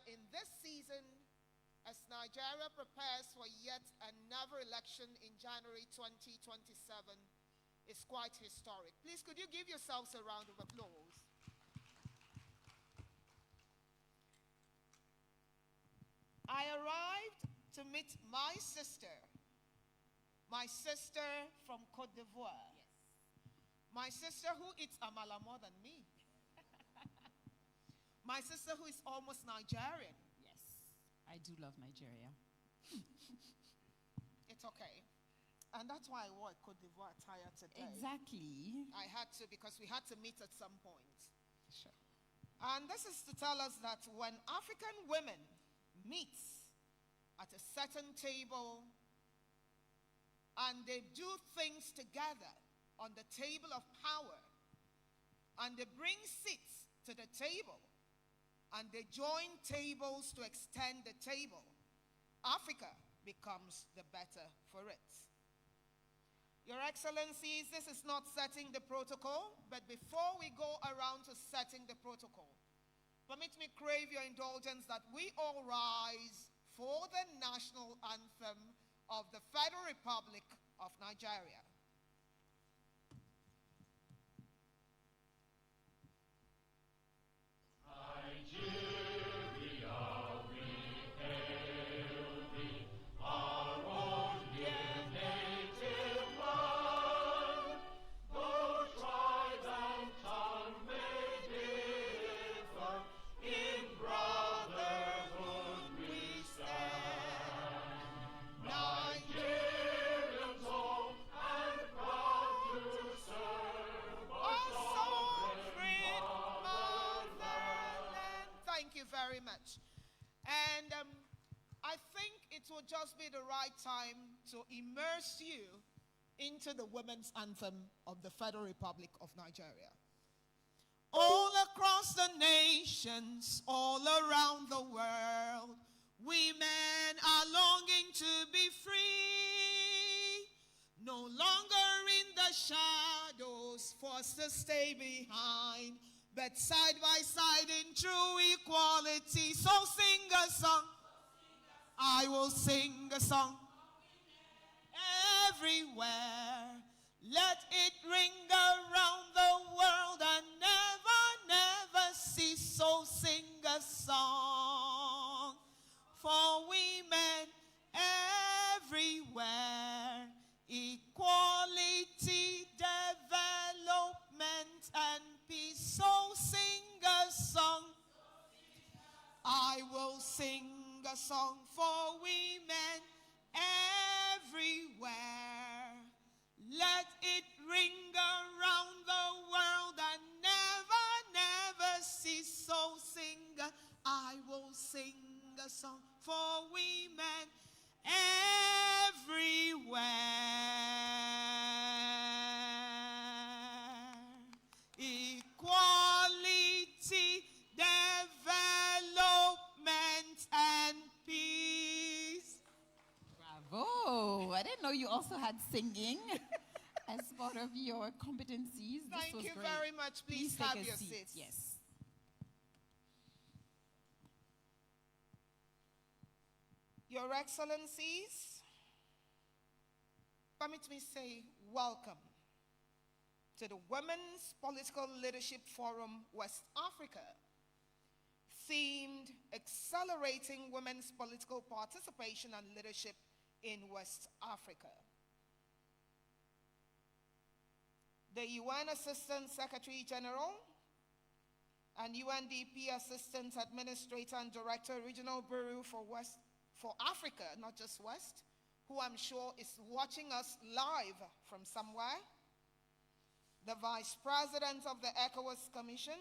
in this season as Nigeria prepares for yet another election in January 2027 is quite historic. Please, could you give yourselves a round of applause? I arrived to meet my sister from Côte d'Ivoire. Yes. My sister who eats amala more than me. My sister who is almost Nigerian. Yes, I do love Nigeria. It's okay. And that's why I wore a Côte d'Ivoire attire today. Exactly. I had to, because we had to meet at some point. Sure. And this is to tell us that when African women meet at a certain table and they do things together on the table of power, and they bring seats to the table, and they join tables to extend the table, Africa becomes the better for it. Your Excellencies, this is not setting the protocol, but before we go around to setting the protocol, permit me crave your indulgence that we all rise for the national anthem of the Federal Republic of Nigeria. Nigeria, we hail thee, our own dear native land. Though tribe and tongue may differ, in brotherhood we stand. Nigerians old and proud to serve our sovereign motherland. Thank you very much. And I think it will just be the right time to immerse you into the women's anthem of the Federal Republic of Nigeria. All across the nations, all around the world, women are longing to be free. No longer in the shadows, forced to stay behind, but side by side in true equality. So sing a song. I will sing a song. Everywhere, let it ring around the world and never, never cease. So sing a song for women everywhere. Equality, development, and peace. So sing a song. I will sing a song for women everywhere. Let it ring around the world and never, never cease. So sing, I will sing a song for women everywhere. Equality, development, and peace. Bravo! I didn't know you also had singing as part of your competencies. Thank was you great. very much. Please take have a your seat. seats. Yes. Your Excellencies, permit me say welcome to the Women's Political Leadership Forum West Africa, themed Accelerating Women's Political Participation and Leadership in West Africa. The UN Assistant Secretary General and UNDP Assistant Administrator and Director, Regional Bureau for Africa, not just West, who I'm sure is watching us live from somewhere, the Vice President of the ECOWAS Commission,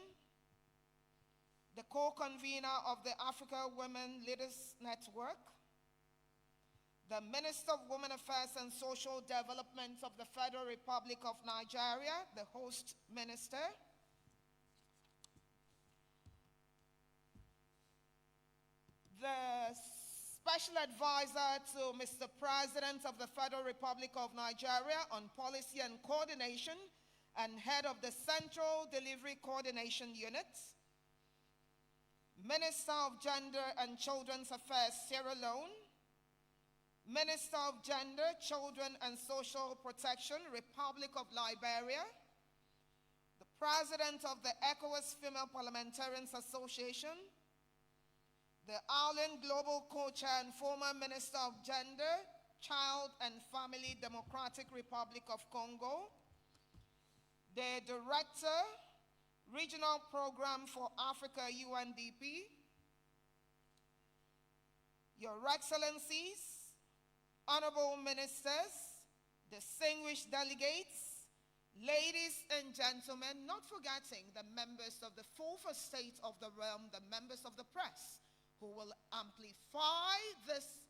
the co-convener of the Africa Women Leaders Network, the Minister of Women Affairs and Social Development of the Federal Republic of Nigeria, the host minister, the Special Advisor to Mr. President of the Federal Republic of Nigeria on Policy and Coordination and Head of the Central Delivery Coordination Unit, Minister of Gender and Children's Affairs, Sierra Leone. Minister of Gender, Children and Social Protection, Republic of Liberia. The President of the ECOWAS Female Parliamentarians Association. The Ireland Global Co-Chair and former Minister of Gender, Child and Family, Democratic Republic of Congo. The Director, Regional Program for Africa, UNDP. Your Excellencies, Honorable Ministers, distinguished delegates, ladies and gentlemen, not forgetting the members of the fourth estate of the realm, the members of the press, who will amplify this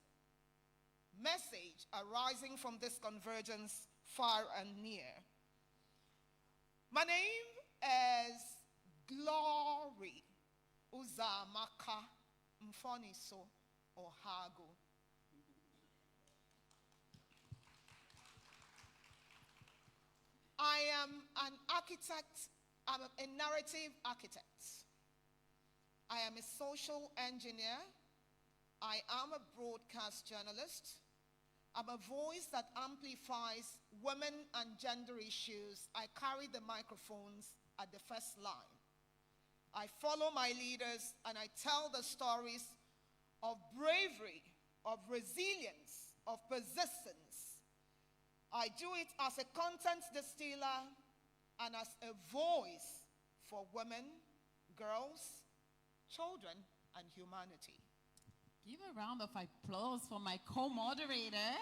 message arising from this convergence far and near. My name is Glory Uzamaka Mfoniso Ohago. I am an architect, I'm a narrative architect. I am a social engineer. I am a broadcast journalist. I'm a voice that amplifies women and gender issues. I carry the microphones at the first line. I follow my leaders and I tell the stories of bravery, of resilience, of persistence. I do it as a content distiller and as a voice for women, girls, children, and humanity. Give a round of applause for my co-moderator.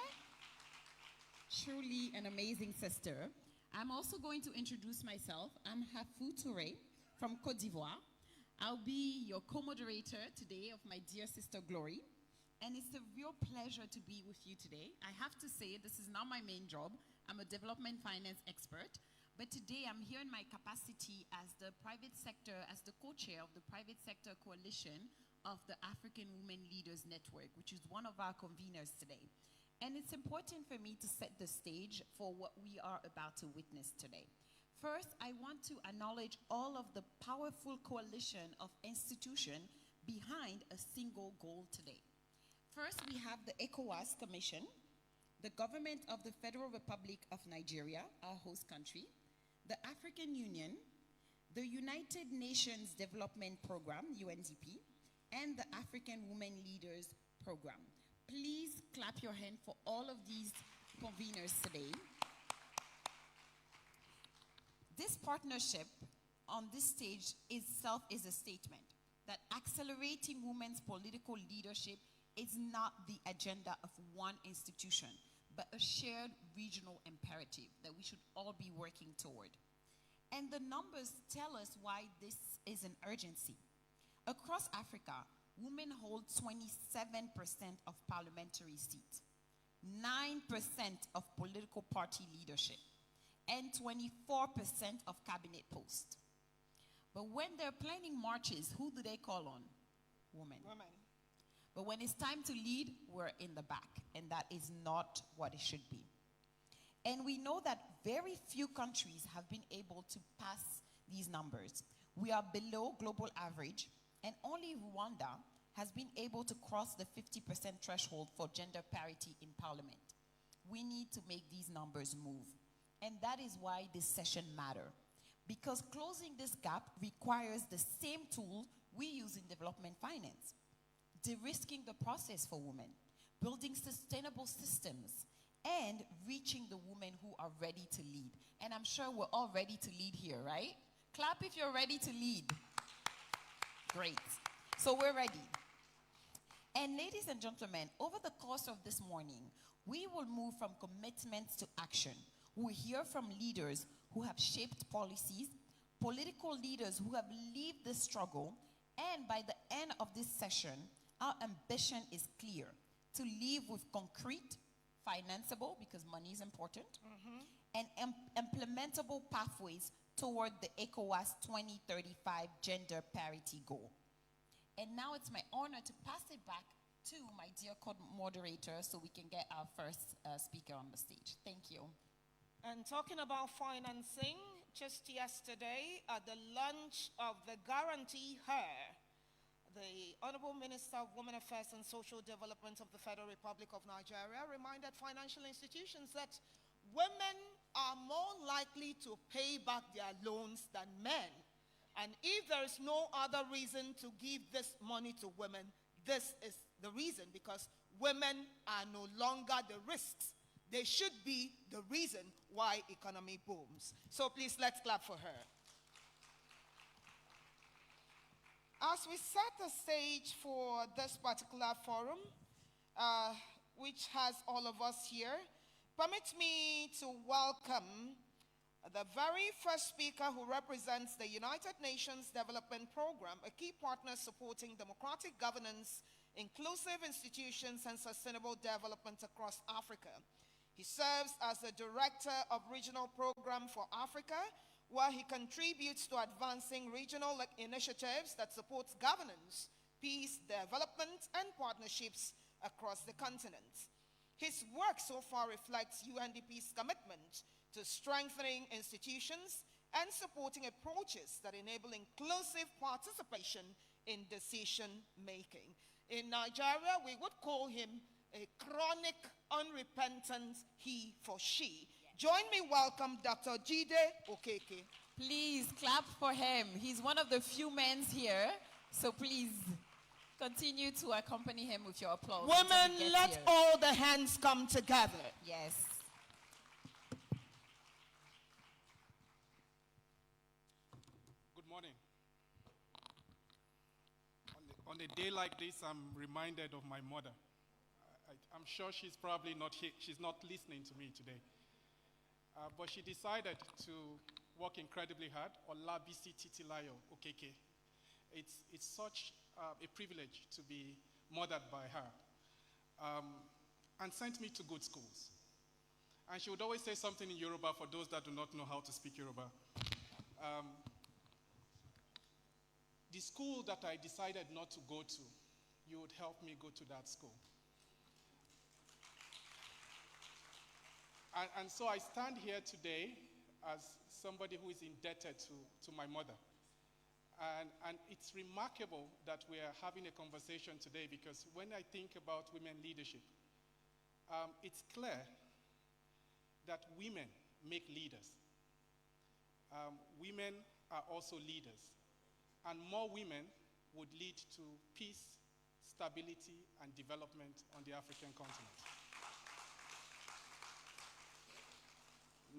Truly an amazing sister. I'm also going to introduce myself. I'm Hafou Touré from Côte d'Ivoire. I'll be your co-moderator today of my dear sister Glory. And it's a real pleasure to be with you today. I have to say, this is not my main job. I'm a development finance expert. But today I'm here in my capacity as the private sector, as the co-chair of the Private Sector Coalition of the African Women Leaders Network, which is one of our conveners today. And it's important for me to set the stage for what we are about to witness today. First, I want to acknowledge all of the powerful coalition of institutions behind a single goal today. First, we have the ECOWAS Commission, the government of the Federal Republic of Nigeria, our host country, the African Union, the United Nations Development Program, UNDP, and the African Women Leaders Program. Please clap your hand for all of these conveners today. This partnership on this stage itself is a statement that accelerating women's political leadership is not the agenda of one institution, but a shared regional imperative that we should all be working toward. And the numbers tell us why this is an urgency. Across Africa, women hold 27% of parliamentary seats, 9% of political party leadership, and 24% of cabinet posts. But when they're planning marches, who do they call on? Women. Women. But when it's time to lead, we're in the back, and that is not what it should be. And we know that very few countries have been able to pass these numbers. We are below global average, and only Rwanda has been able to cross the 50% threshold for gender parity in parliament. We need to make these numbers move. And that is why this session matters. Because closing this gap requires the same tool we use in development finance. De-risking the process for women, building sustainable systems, and reaching the women who are ready to lead. And I'm sure we're all ready to lead here, right? Clap if you're ready to lead. Great. So we're ready. And ladies and gentlemen, over the course of this morning, we will move from commitments to action. We'll hear from leaders who have shaped policies, political leaders who have lived this struggle, and by the end of this session, our ambition is clear: to live with concrete, financeable, because money is important, and implementable pathways toward the ECOWAS 2035 gender parity goal. And now it's my honor to pass it back to my dear co-moderator so we can get our first speaker on the stage. Thank you. And talking about financing, just yesterday at the launch of the Guarantee Her, the Honorable Minister of Women Affairs and Social Development of the Federal Republic of Nigeria reminded financial institutions that women are more likely to pay back their loans than men. And if there is no other reason to give this money to women, this is the reason, because women are no longer the risks. They should be the reason why economy booms. So please, let's clap for her. As we set the stage for this particular forum, which has all of us here, permit me to welcome the very first speaker who represents the United Nations Development Program, a key partner supporting democratic governance, inclusive institutions, and sustainable development across Africa. He serves as the Director of Regional Program for Africa, where he contributes to advancing regional initiatives that supports governance, peace, development, and partnerships across the continent. His work so far reflects UNDP's commitment to strengthening institutions and supporting approaches that enable inclusive participation in decision-making. In Nigeria, we would call him a chronic, unrepentant he for she. Join me welcome Dr. Jide Okeke. Please clap for him. He's one of the few men here, so please continue to accompany him with your applause. Women, let all the hands come together. Yes. Good morning. On a day like this, I'm reminded of my mother. I'm sure she's probably not here. She's not listening to me today. But she decided to work incredibly hard. Olabisi Titilayo Okeke. It's such a privilege to be mothered by her. And sent me to good schools. And she would always say something in Yoruba for those that do not know how to speak Yoruba. The school that I decided not to go to, you would help me go to that school. And so I stand here today as somebody who is indebted to my mother. And it's remarkable that we are having a conversation today, because when I think about women leadership, it's clear that women make leaders. Women are also leaders. And more women would lead to peace, stability, and development on the African continent.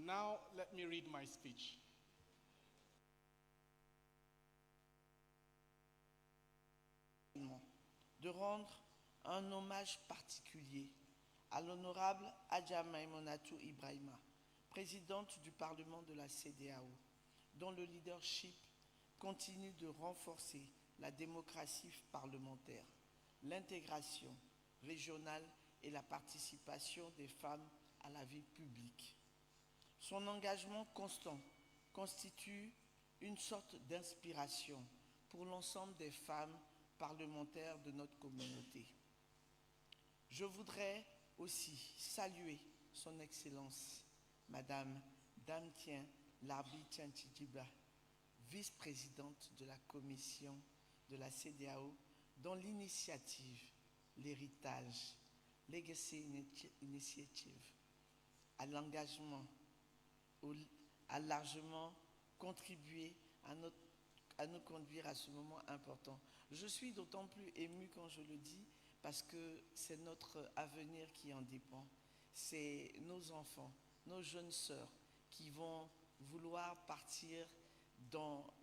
Now, let me read my speech. De rendre un hommage particulier à l'honorable Adja Maïmonatou Ibrahima, présidente du Parlement de la CEDEAO, dont le leadership continue de renforcer la démocratie parlementaire, l'intégration régionale et la participation des femmes à la vie publique. Son engagement constant constitue une sorte d'inspiration pour l'ensemble des femmes parlementaires de notre communauté. Je voudrais aussi saluer son Excellence, Madame Damtien Larbi Tchantidiba, vice-présidente de la commission de la CEDEAO, dont l'initiative, l'héritage, Legacy Initiative, à l'engagement, a largement contribué à nous conduire à ce moment important. Je suis d'autant plus émue quand je le dis, parce que c'est notre avenir qui en dépend. C'est nos enfants, nos jeunes sœurs qui vont vouloir partir dans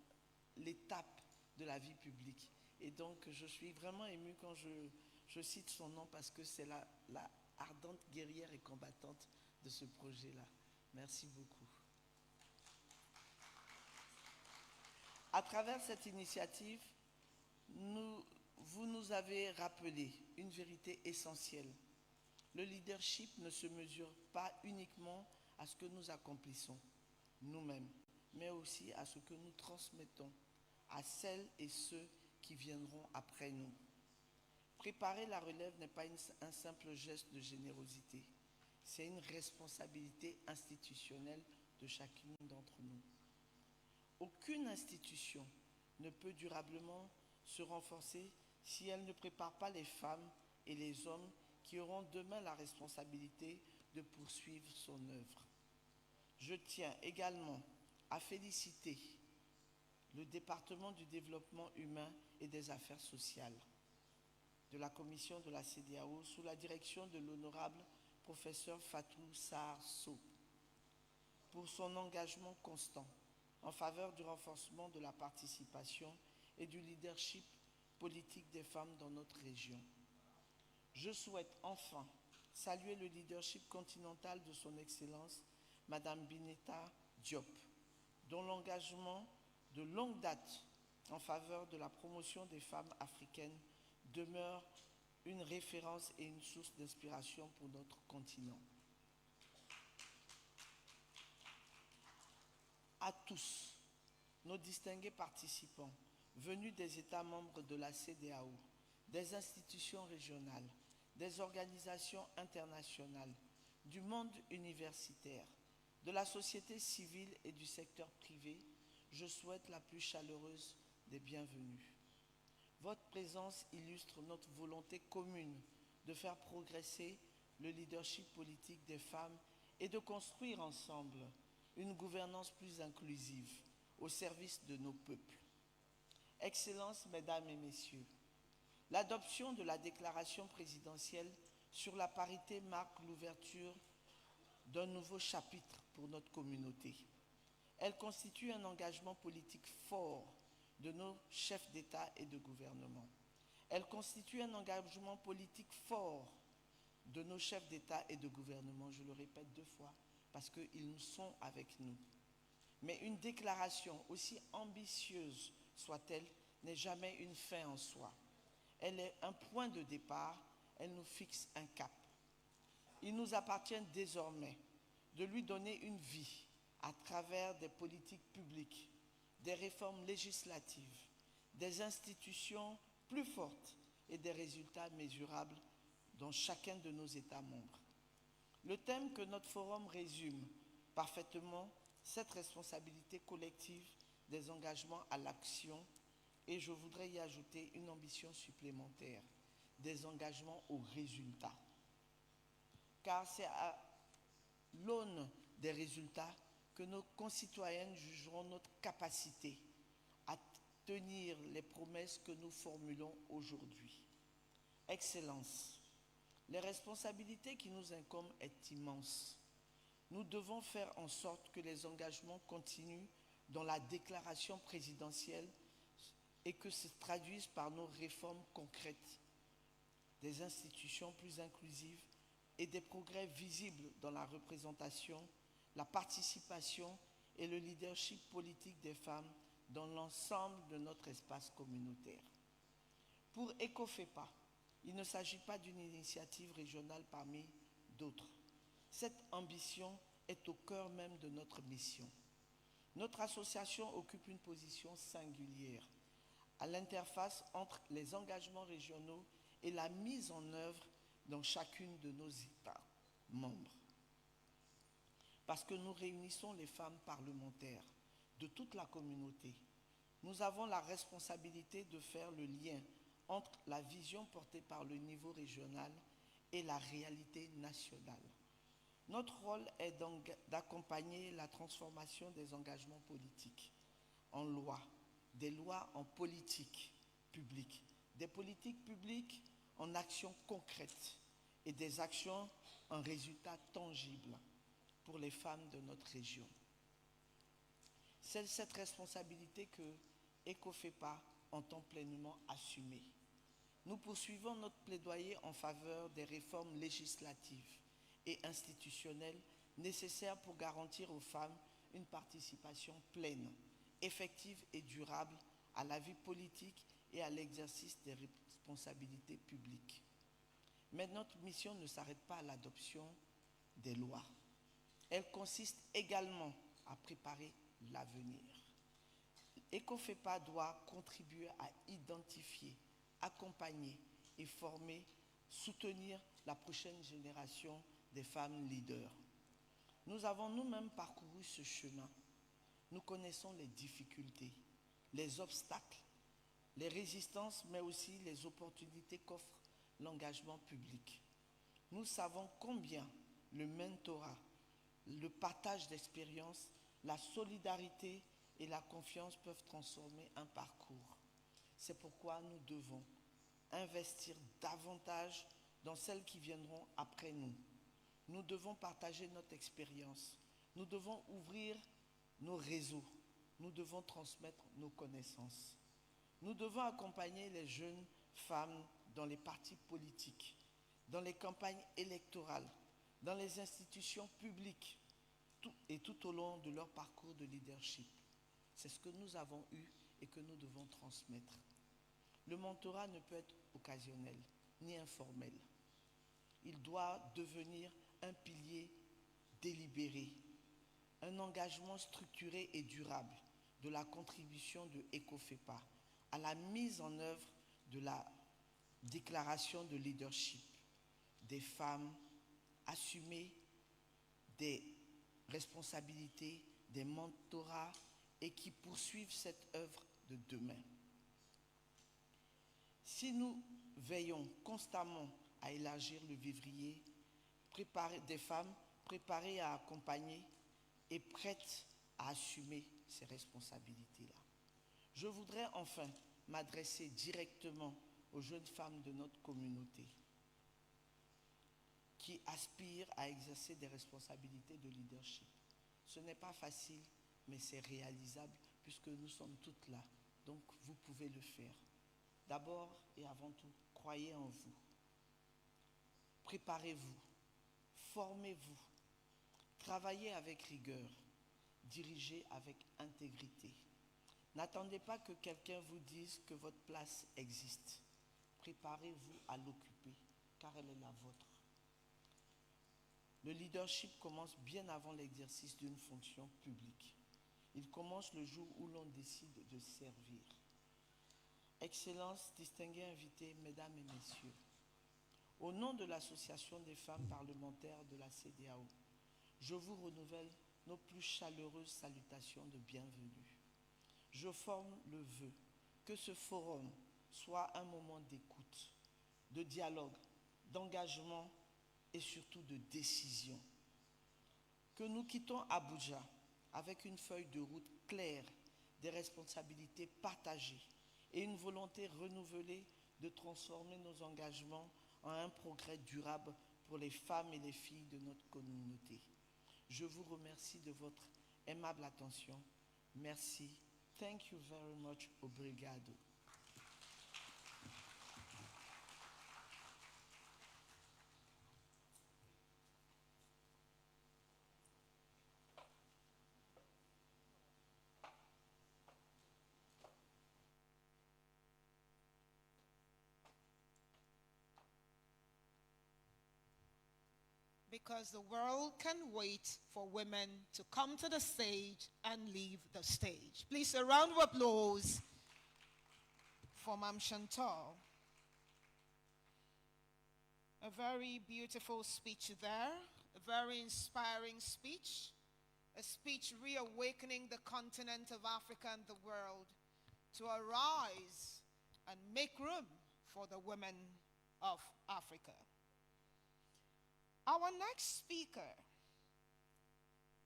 l'étape de la vie publique. Et donc, je suis vraiment émue quand je cite son nom, parce que c'est la ardente guerrière et combattante de ce projet-là. Merci beaucoup. À travers cette initiative, vous nous avez rappelé une vérité essentielle. Le leadership ne se mesure pas uniquement à ce que nous accomplissons nous-mêmes, mais aussi à ce que nous transmettons à celles et ceux qui viendront après nous. Préparer la relève n'est pas un simple geste de générosité, c'est une responsabilité institutionnelle de chacune d'entre nous. Aucune institution ne peut durablement se renforcer si elle ne prépare pas les femmes et les hommes qui auront demain la responsabilité de poursuivre son œuvre. Je tiens également à féliciter le département du développement humain et des affaires sociales de la commission de la CEDEAO sous la direction de l'honorable professeur Fatou Sarr Sow pour son engagement constant en faveur du renforcement de la participation et du leadership politique des femmes dans notre région. Je souhaite enfin saluer le leadership continental de son Excellence, Madame Bineta Diop, dont l'engagement de longue date en faveur de la promotion des femmes africaines demeure une référence et une source d'inspiration pour notre continent. À tous, nos distingués participants, venus des États membres de la CEDEAO, des institutions régionales, des organisations internationales, du monde universitaire, de la société civile et du secteur privé, je souhaite la plus chaleureuse des bienvenues. Votre présence illustre notre volonté commune de faire progresser le leadership politique des femmes et de construire ensemble une gouvernance plus inclusive au service de nos peuples. Excellences, Mesdames et Messieurs, l'adoption de la déclaration présidentielle sur la parité marque l'ouverture d'un nouveau chapitre pour notre communauté. Elle constitue un engagement politique fort de nos chefs d'État et de gouvernement. Elle constitue un engagement politique fort de nos chefs d'État et de gouvernement, je le répète 2 fois, parce qu'ils sont avec nous. Mais une déclaration, aussi ambitieuse soit-elle, n'est jamais une fin en soi. Elle est un point de départ, elle nous fixe un cap. Il nous appartient désormais de lui donner une vie à travers des politiques publiques, des réformes législatives, des institutions plus fortes et des résultats mesurables dans chacun de nos États membres. Le thème que notre forum résume parfaitement cette responsabilité collective des engagements à l'action, et je voudrais y ajouter une ambition supplémentaire, des engagements aux résultats. Car c'est à l'aune des résultats que nos concitoyennes jugeront notre capacité à tenir les promesses que nous formulons aujourd'hui. Excellences, les responsabilités qui nous incombent est immense. Nous devons faire en sorte que les engagements continuent dans la déclaration présidentielle et que se traduisent par nos réformes concrètes, des institutions plus inclusives et des progrès visibles dans la représentation, la participation et le leadership politique des femmes dans l'ensemble de notre espace communautaire. Pour ECOFEPA, il ne s'agit pas d'une initiative régionale parmi d'autres. Cette ambition est au cœur même de notre mission. Notre association occupe une position singulière à l'interface entre les engagements régionaux et la mise en œuvre dans chacune de nos États membres. Parce que nous réunissons les femmes parlementaires de toute la communauté, nous avons la responsabilité de faire le lien entre la vision portée par le niveau régional et la réalité nationale. Notre rôle est donc d'accompagner la transformation des engagements politiques en lois, des lois en politique publique, des politiques publiques en actions concrètes et des actions en résultats tangibles pour les femmes de notre région. C'est cette responsabilité que ECOFEPA entend pleinement assumer. Nous poursuivons notre plaidoyer en faveur des réformes législatives et institutionnelles nécessaires pour garantir aux femmes une participation pleine, effective et durable à la vie politique et à l'exercice des responsabilités publiques. Mais notre mission ne s'arrête pas à l'adoption des lois. Elle consiste également à préparer l'avenir. ECOFEPA doit contribuer à identifier, accompagner et former, soutenir la prochaine génération des femmes leaders. Nous avons nous-mêmes parcouru ce chemin. Nous connaissons les difficultés, les obstacles, les résistances, mais aussi les opportunités qu'offre l'engagement public. Nous savons combien le mentorat, le partage d'expériences, la solidarité et la confiance peuvent transformer un parcours. C'est pourquoi nous devons investir davantage dans celles qui viendront après nous. Nous devons partager notre expérience. Nous devons ouvrir nos réseaux. Nous devons transmettre nos connaissances. Nous devons accompagner les jeunes femmes dans les partis politiques, dans les campagnes électorales, dans les institutions publiques et tout au long de leur parcours de leadership. C'est ce que nous avons eu et que nous devons transmettre. Le mentorat ne peut être occasionnel ni informel. Il doit devenir un pilier délibéré, un engagement structuré et durable de la contribution de ECOFEPA à la mise en œuvre de la déclaration de leadership des femmes, assumer des responsabilités, des mentorats et qui poursuivent cette œuvre de demain. Si nous veillons constamment à élargir le vivrier, des femmes préparées à accompagner et prêtes à assumer ces responsabilités-là. Je voudrais enfin m'adresser directement aux jeunes femmes de notre communauté qui aspirent à exercer des responsabilités de leadership. Ce n'est pas facile, mais c'est réalisable puisque nous sommes toutes là. Donc vous pouvez le faire. D'abord et avant tout, croyez en vous. Préparez-vous, formez-vous, travaillez avec rigueur, dirigez avec intégrité. N'attendez pas que quelqu'un vous dise que votre place existe. Préparez-vous à l'occuper, car elle est la vôtre. Le leadership commence bien avant l'exercice d'une fonction publique. Il commence le jour où l'on décide de servir. Excellences, distingués invités, mesdames et messieurs, au nom de l'Association des femmes parlementaires de la CEDEAO, je vous renouvelle nos plus chaleureuses salutations de bienvenue. Je forme le vœu que ce forum soit un moment d'écoute, de dialogue, d'engagement et surtout de décision. Que nous quittons Abuja avec une feuille de route claire, des responsabilités partagées et une volonté renouvelée de transformer nos engagements en un progrès durable pour les femmes et les filles de notre communauté. Je vous remercie de votre aimable attention. Merci. Thank you very much. Obrigado. Because the world can wait for women to come to the stage and leave the stage. Please, a round of applause for Mam Chantal. A very beautiful speech there, a very inspiring speech, a speech reawakening the continent of Africa and the world to arise and make room for the women of Africa. Our next speaker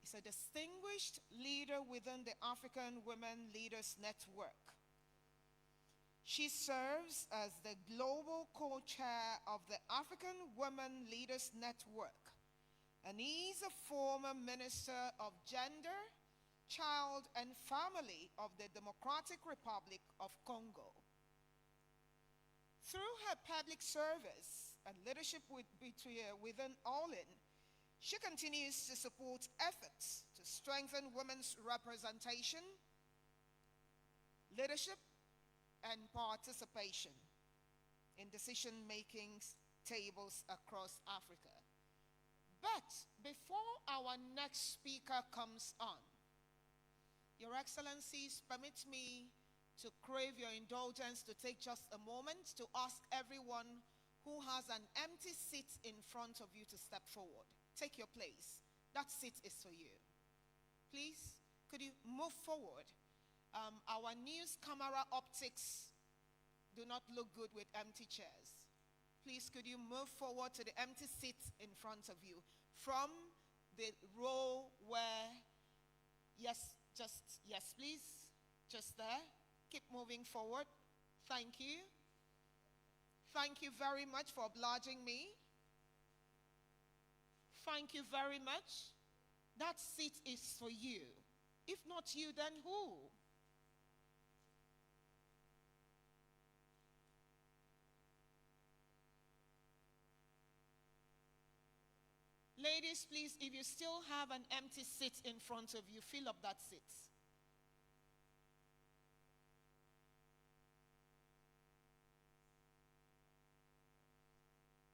is a distinguished leader within the African Women Leaders Network. She serves as the global co-chair of the African Women Leaders Network, and is a former Minister of Gender, Child and Family of the Democratic Republic of Congo. Through her public service and leadership within OLIN, she continues to support efforts to strengthen women's representation, leadership, and participation in decision-making tables across Africa. But before our next speaker comes on, Your Excellencies, permit me to crave your indulgence to take just a moment to ask everyone who has an empty seat in front of you to step forward. Take your place. That seat is for you. Please, could you move forward? Our news camera optics do not look good with empty chairs. Please, could you move forward to the empty seat in front of you? From the row where, yes, please. Just there. Keep moving forward. Thank you. Thank you very much for obliging me. Thank you very much. That seat is for you. If not you, then who? Ladies, please, if you still have an empty seat in front of you, fill up that seat.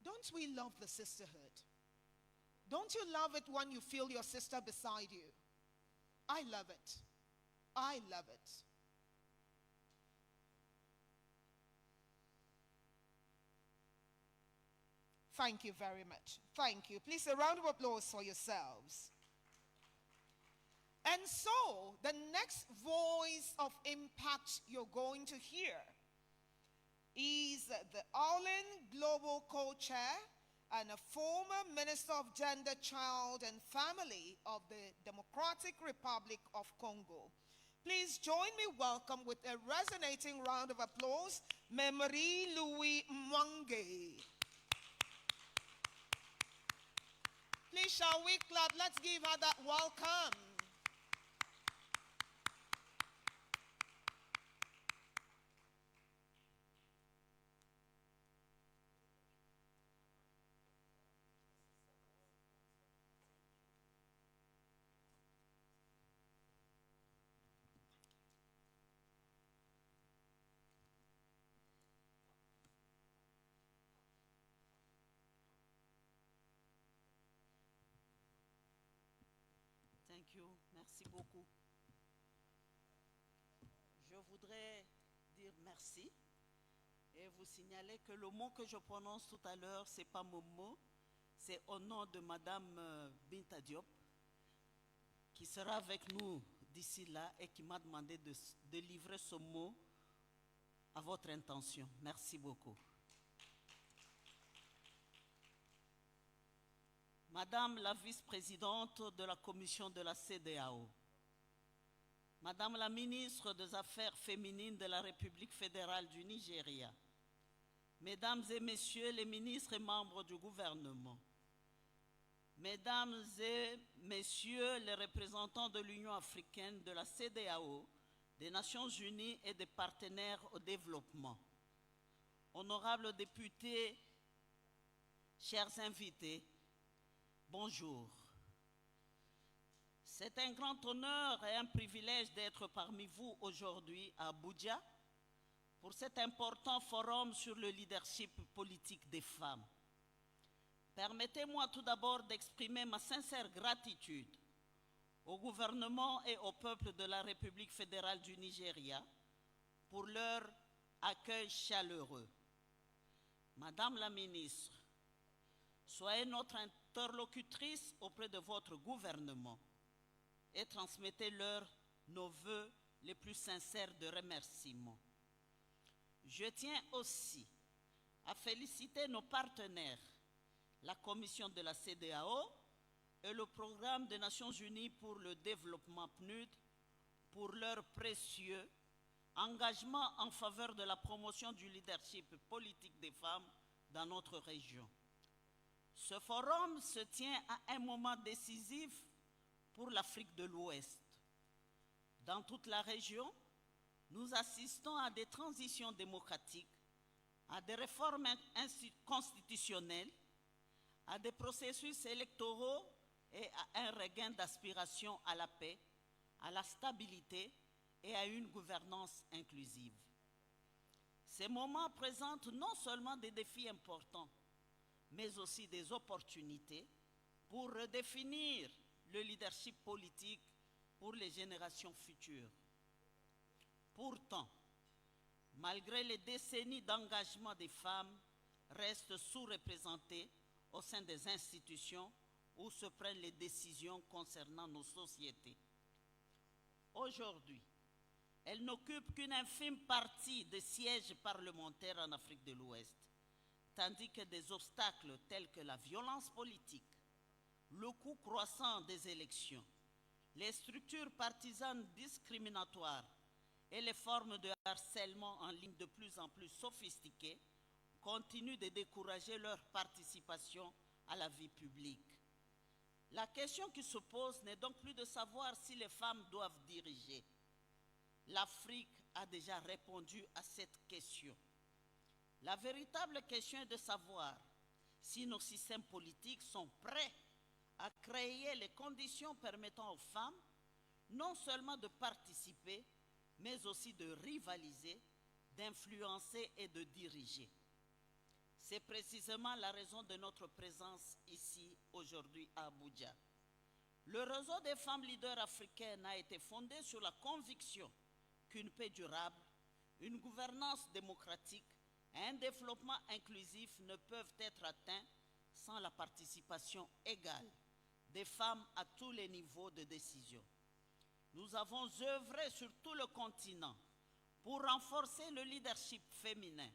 Don't we love the sisterhood? Don't you love it when you feel your sister beside you? I love it. I love it. Thank you very much. Thank you. Please, a round of applause for yourselves. And so, the next voice of impact you're going to hear is the Arlen Global Co-Chair and a former Minister of Gender, Child and Family of the Democratic Republic of Congo. Please join me welcome with a resonating round of applause, Marie Louis Mwange. Please, shall we clap? Let's give her that welcome. Thank you. Merci beaucoup. Je voudrais dire merci et vous signaler que le mot que je prononce tout à l'heure, ce n'est pas mon mot, c'est au nom de Madame Binta Diop, qui sera avec nous d'ici là et qui m'a demandé de livrer ce mot à votre intention. Merci beaucoup. Madame la vice-présidente de la commission de la CEDEAO, Madame la ministre des Affaires féminines de la République fédérale du Nigeria, Mesdames et Messieurs les ministres et membres du gouvernement, Mesdames et Messieurs les représentants de l'Union africaine, de la CEDEAO, des Nations unies et des partenaires au développement, honorables députés, chers invités, bonjour. C'est un grand honneur et un privilège d'être parmi vous aujourd'hui à Abuja pour cet important forum sur le leadership politique des femmes. Permettez-moi tout d'abord d'exprimer ma sincère gratitude au gouvernement et au peuple de la République fédérale du Nigeria pour leur accueil chaleureux. Madame la ministre, soyez notre interlocutrice auprès de votre gouvernement et transmettez-leur nos vœux les plus sincères de remerciement. Je tiens aussi à féliciter nos partenaires, la Commission de la CEDEAO et le Programme des Nations Unies pour le développement PNUD pour leur précieux engagement en faveur de la promotion du leadership politique des femmes dans notre région. Ce forum se tient à un moment décisif pour l'Afrique de l'Ouest. Dans toute la région, nous assistons à des transitions démocratiques, à des réformes constitutionnelles, à des processus électoraux et à un regain d'aspiration à la paix, à la stabilité et à une gouvernance inclusive. Ces moments présentent non seulement des défis importants, mais aussi des opportunités pour redéfinir le leadership politique pour les générations futures. Pourtant, malgré les décennies d'engagement des femmes, restent sous-représentées au sein des institutions où se prennent les décisions concernant nos sociétés. Aujourd'hui, elle n'occupe qu'une infime partie des sièges parlementaires en Afrique de l'Ouest, tandis que des obstacles tels que la violence politique, le coût croissant des élections, les structures partisanes discriminatoires et les formes de harcèlement en ligne de plus en plus sophistiquées continuent de décourager leur participation à la vie publique. La question qui se pose n'est donc plus de savoir si les femmes doivent diriger. L'Afrique a déjà répondu à cette question. La véritable question est de savoir si nos systèmes politiques sont prêts à créer les conditions permettant aux femmes non seulement de participer, mais aussi de rivaliser, d'influencer et de diriger. C'est précisément la raison de notre présence ici aujourd'hui à Abuja. Le réseau des femmes leaders africaines a été fondé sur la conviction qu'une paix durable, une gouvernance démocratique et un développement inclusif ne peuvent être atteints sans la participation égale des femmes à tous les niveaux de décision. Nous avons œuvré sur tout le continent pour renforcer le leadership féminin,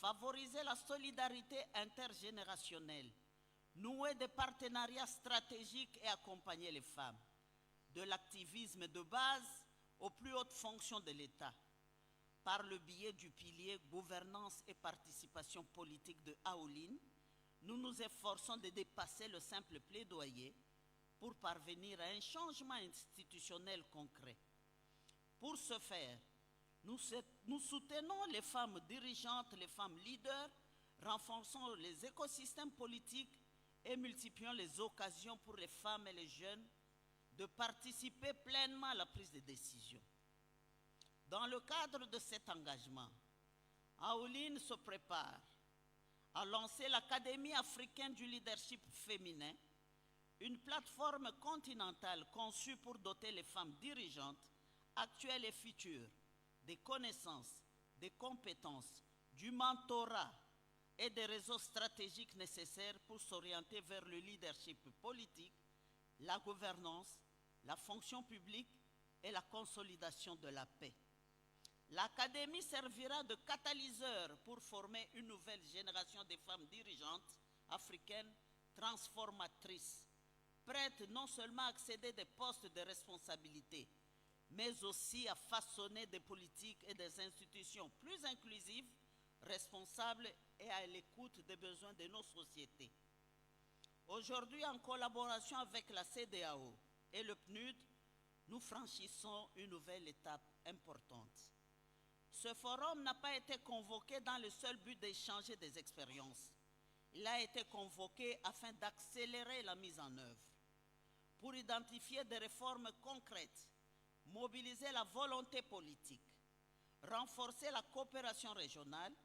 favoriser la solidarité intergénérationnelle, nouer des partenariats stratégiques et accompagner les femmes, de l'activisme de base aux plus hautes fonctions de l'État, par le biais du pilier gouvernance et participation politique de Aoline. Nous nous efforçons de dépasser le simple plaidoyer pour parvenir à un changement institutionnel concret. Pour ce faire, nous soutenons les femmes dirigeantes, les femmes leaders, renforçons les écosystèmes politiques et multiplions les occasions pour les femmes et les jeunes de participer pleinement à la prise de décision. Dans le cadre de cet engagement, Aoline se prépare à lancer l'Académie africaine du leadership féminin, une plateforme continentale conçue pour doter les femmes dirigeantes, actuelles et futures, des connaissances, des compétences, du mentorat et des réseaux stratégiques nécessaires pour s'orienter vers le leadership politique, la gouvernance, la fonction publique et la consolidation de la paix. L'Académie servira de catalyseur pour former une nouvelle génération de femmes dirigeantes africaines transformatrices, prêtes non seulement à accéder à des postes de responsabilité, mais aussi à façonner des politiques et des institutions plus inclusives, responsables et à l'écoute des besoins de nos sociétés. Aujourd'hui, en collaboration avec la CEDEAO et le PNUD, nous franchissons une nouvelle étape importante. Ce forum n'a pas été convoqué dans le seul but d'échanger des expériences. Il a été convoqué afin d'accélérer la mise en œuvre, pour identifier des réformes concrètes, mobiliser la volonté politique, renforcer la coopération régionale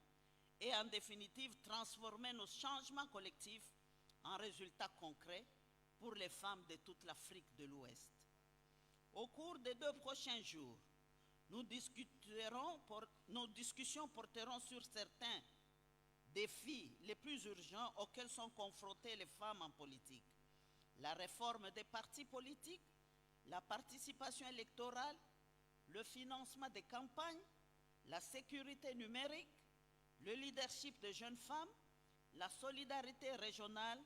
et en définitive transformer nos changements collectifs en résultats concrets pour les femmes de toute l'Afrique de l'Ouest. Au cours des 2 prochains jours, nos discussions porteront sur certains défis les plus urgents auxquels sont confrontées les femmes en politique. La réforme des partis politiques, la participation électorale, le financement des campagnes, la sécurité numérique, le leadership des jeunes femmes, la solidarité régionale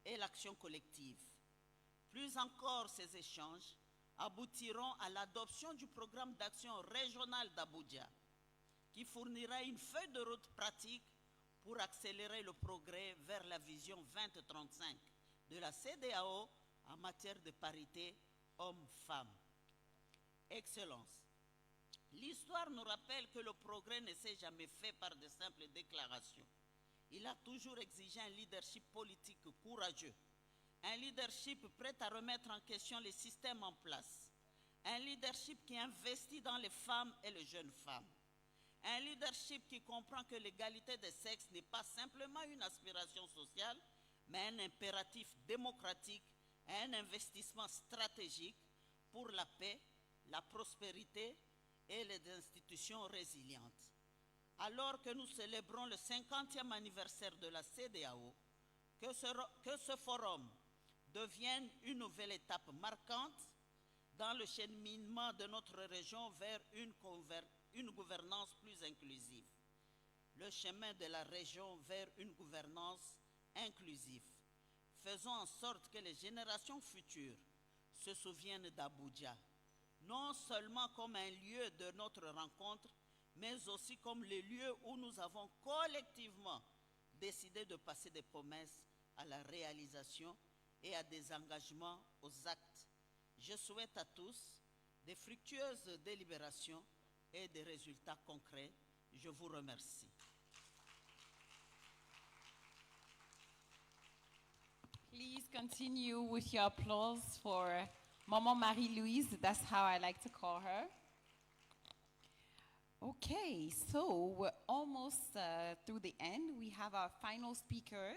et l'action collective. Plus encore, ces échanges aboutiront à l'adoption du programme d'action régional d'Abuja, qui fournira une feuille de route pratique pour accélérer le progrès vers la vision 2035 de la CEDEAO en matière de parité hommes-femmes. Excellence, l'histoire nous rappelle que le progrès ne s'est jamais fait par de simples déclarations. Il a toujours exigé un leadership politique courageux, un leadership prêt à remettre en question les systèmes en place, un leadership qui investit dans les femmes et les jeunes femmes, un leadership qui comprend que l'égalité des sexes n'est pas simplement une aspiration sociale, mais un impératif démocratique et un investissement stratégique pour la paix, la prospérité et les institutions résilientes. Alors que nous célébrons le 50e anniversaire de la CEDEAO, que ce forum devienne une nouvelle étape marquante dans le cheminement de notre région vers une gouvernance plus inclusive. Le chemin de la région vers une gouvernance inclusive. Faisons en sorte que les générations futures se souviennent d'Abuja, non seulement comme un lieu de notre rencontre, mais aussi comme le lieu où nous avons collectivement décidé de passer des promesses à la réalisation et à des engagements aux actes. Je souhaite à tous des fructueuses délibérations et des résultats concrets. Je vous remercie. Please continue with your applause for Maman Marie-Louise. That's how I like to call her. Okay, so we're almost through the end. We have our final speaker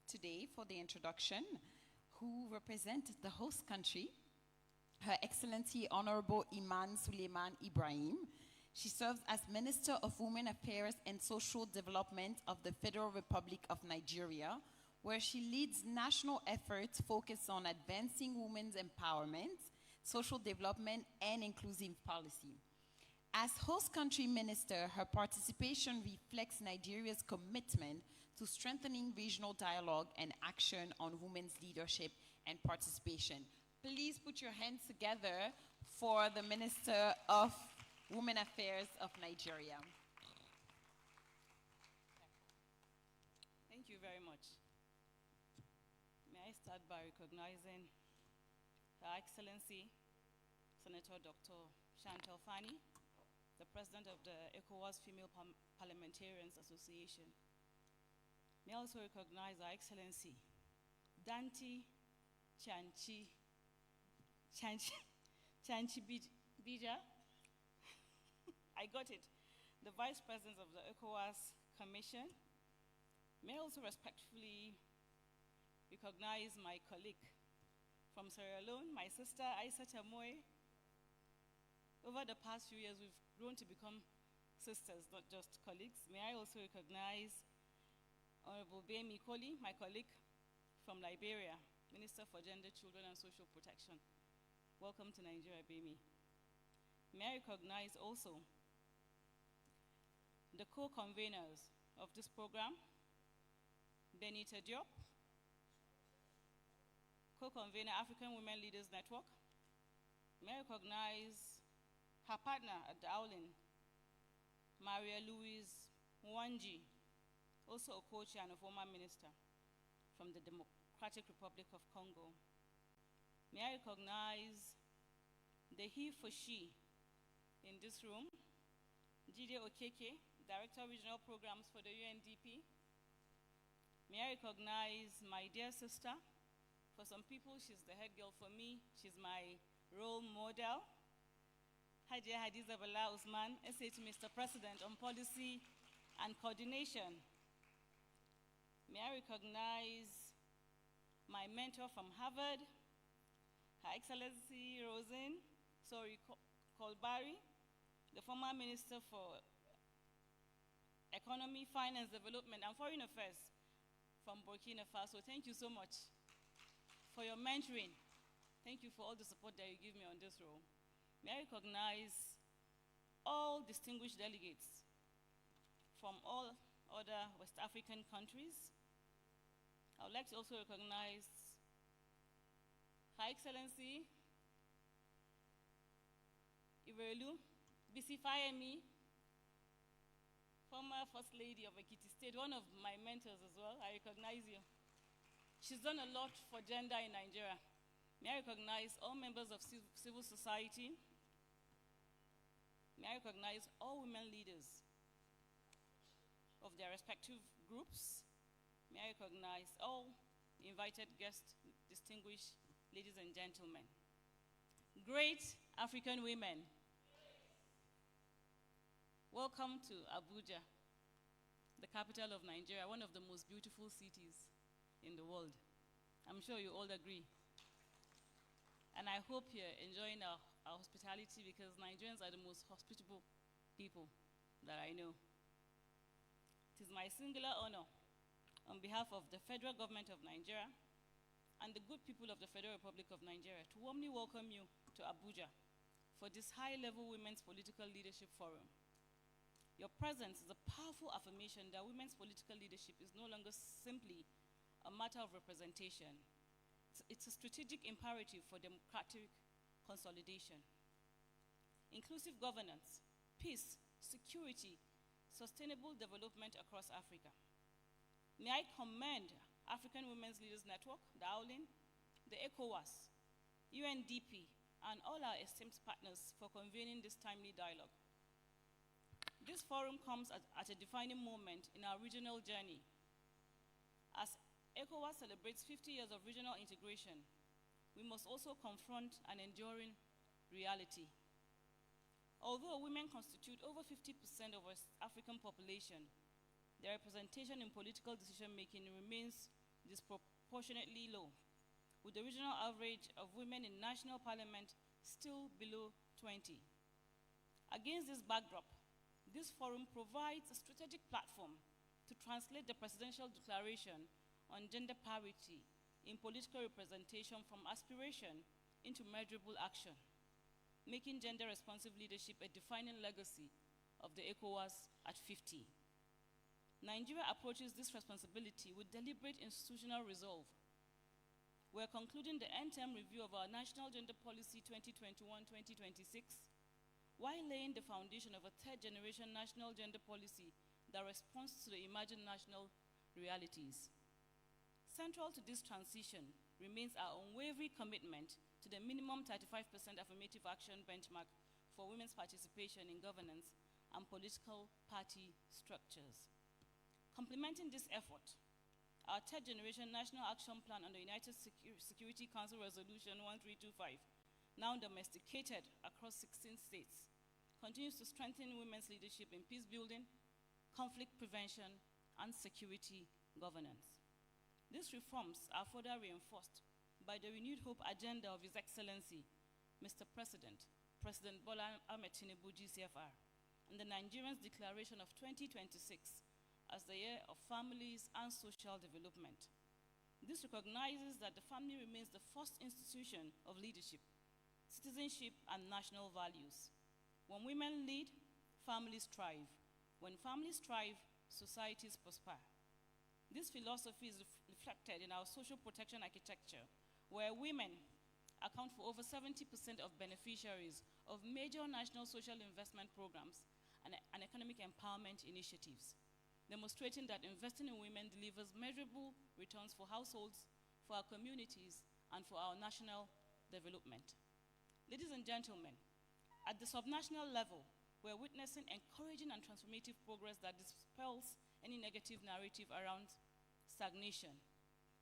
today for the introduction, who represents the host country, Her Excellency Honorable Iman Suleiman Ibrahim. She serves as Minister of Women Affairs and Social Development of the Federal Republic of Nigeria, where she leads national efforts focused on advancing women's empowerment, social development, and inclusive policy. As host country minister, her participation reflects Nigeria's commitment to strengthening regional dialogue and action on women's leadership and participation. Please put your hands together for the Minister of Women Affairs of Nigeria. Thank you very much. May I start by recognizing Her Excellency Senator Dr. Chantal Fani, the President of the ECOWAS Female Parliamentarians Association. May I also recognize Her Excellency Danti Chanchi Bija. I got it. The Vice President of the ECOWAS Commission. May I also respectfully recognize my colleague from Sierra Leone, my sister Aissa Chamoy. Over the past few years, we've grown to become sisters, not just colleagues. May I also recognize Honorable Bemi Koli, my colleague from Liberia, Minister for Gender, Children, and Social Protection. Welcome to Nigeria, Bemi. May I recognize also the co-conveners of this program, Benita Diop, co-convener African Women Leaders Network. May I recognize her partner at the Aulin, Maria Louise Mwanji, also a co-chair and a former minister from the Democratic Republic of Congo. May I recognize the he for she in this room, Jide Okeke, Director of Regional Programs for the UNDP. May I recognize my dear sister. For some people, she's the head girl. For me, she's my role model. Hajia Hadiza Bala Usman, SA to Mr. President on Policy and Coordination. May I recognize my mentor from Harvard, Her Excellency Kolbari, the former Minister for Economy, Finance, Development, and Foreign Affairs from Burkina Faso. Thank you so much for your mentoring. Thank you for all the support that you give me on this role. May I recognize all distinguished delegates from all other West African countries. I would like to also recognize Her Excellency Iwerelu Bisifayemi, former First Lady of Ekiti State, one of my mentors as well. I recognize you. She's done a lot for gender in Nigeria. May I recognize all members of civil society. May I recognize all women leaders of their respective groups. May I recognize all invited guests, distinguished ladies and gentlemen. Great African women. Welcome to Abuja, the capital of Nigeria, one of the most beautiful cities in the world. I'm sure you all agree. And I hope you're enjoying our hospitality, because Nigerians are the most hospitable people that I know. It is my singular honor, on behalf of the federal government of Nigeria and the good people of the Federal Republic of Nigeria to warmly welcome you to Abuja for this high-level Women's Political Leadership Forum. Your presence is a powerful affirmation that women's political leadership is no longer simply a matter of representation. It's a strategic imperative for democratic consolidation. Inclusive governance, peace, security, sustainable development across Africa. May I commend African Women's Leaders Network, the AULIN, the ECOWAS, UNDP, and all our esteemed partners for convening this timely dialogue. This forum comes at a defining moment in our regional journey. As ECOWAS celebrates 50 years of regional integration, we must also confront an enduring reality. Although women constitute over 50% of West African population, their representation in political decision-making remains disproportionately low, with the regional average of women in national parliament still below 20. Against this backdrop, this forum provides a strategic platform to translate the Presidential Declaration on Gender Parity in political representation from aspiration into measurable action, making gender-responsive leadership a defining legacy of the ECOWAS at 50. Nigeria approaches this responsibility with deliberate institutional resolve. We're concluding the end-term review of our National Gender Policy 2021-2026 while laying the foundation of a third-generation national gender policy that responds to the emerging national realities. Central to this transition remains our unwavering commitment to the minimum 35% affirmative action benchmark for women's participation in governance and political party structures. Complementing this effort, our third generation National Action Plan under United Security Council Resolution 1325, now domesticated across 16 states, continues to strengthen women's leadership in peace building, conflict prevention, and security governance. These reforms are further reinforced by the renewed hope agenda of His Excellency, Mr. President, President Bola Ahmed Tinubu, GCFR, and the Nigerians' Declaration of 2026 as the year of families and social development. This recognizes that the family remains the first institution of leadership, citizenship, and national values. When women lead, families thrive. When families thrive, societies prosper. This philosophy is reflected in our social protection architecture, where women account for over 70% of beneficiaries of major national social investment programs and economic empowerment initiatives, demonstrating that investing in women delivers measurable returns for households, for our communities, and for our national development. Ladies and gentlemen, at the subnational level, we're witnessing encouraging and transformative progress that dispels any negative narrative around stagnation.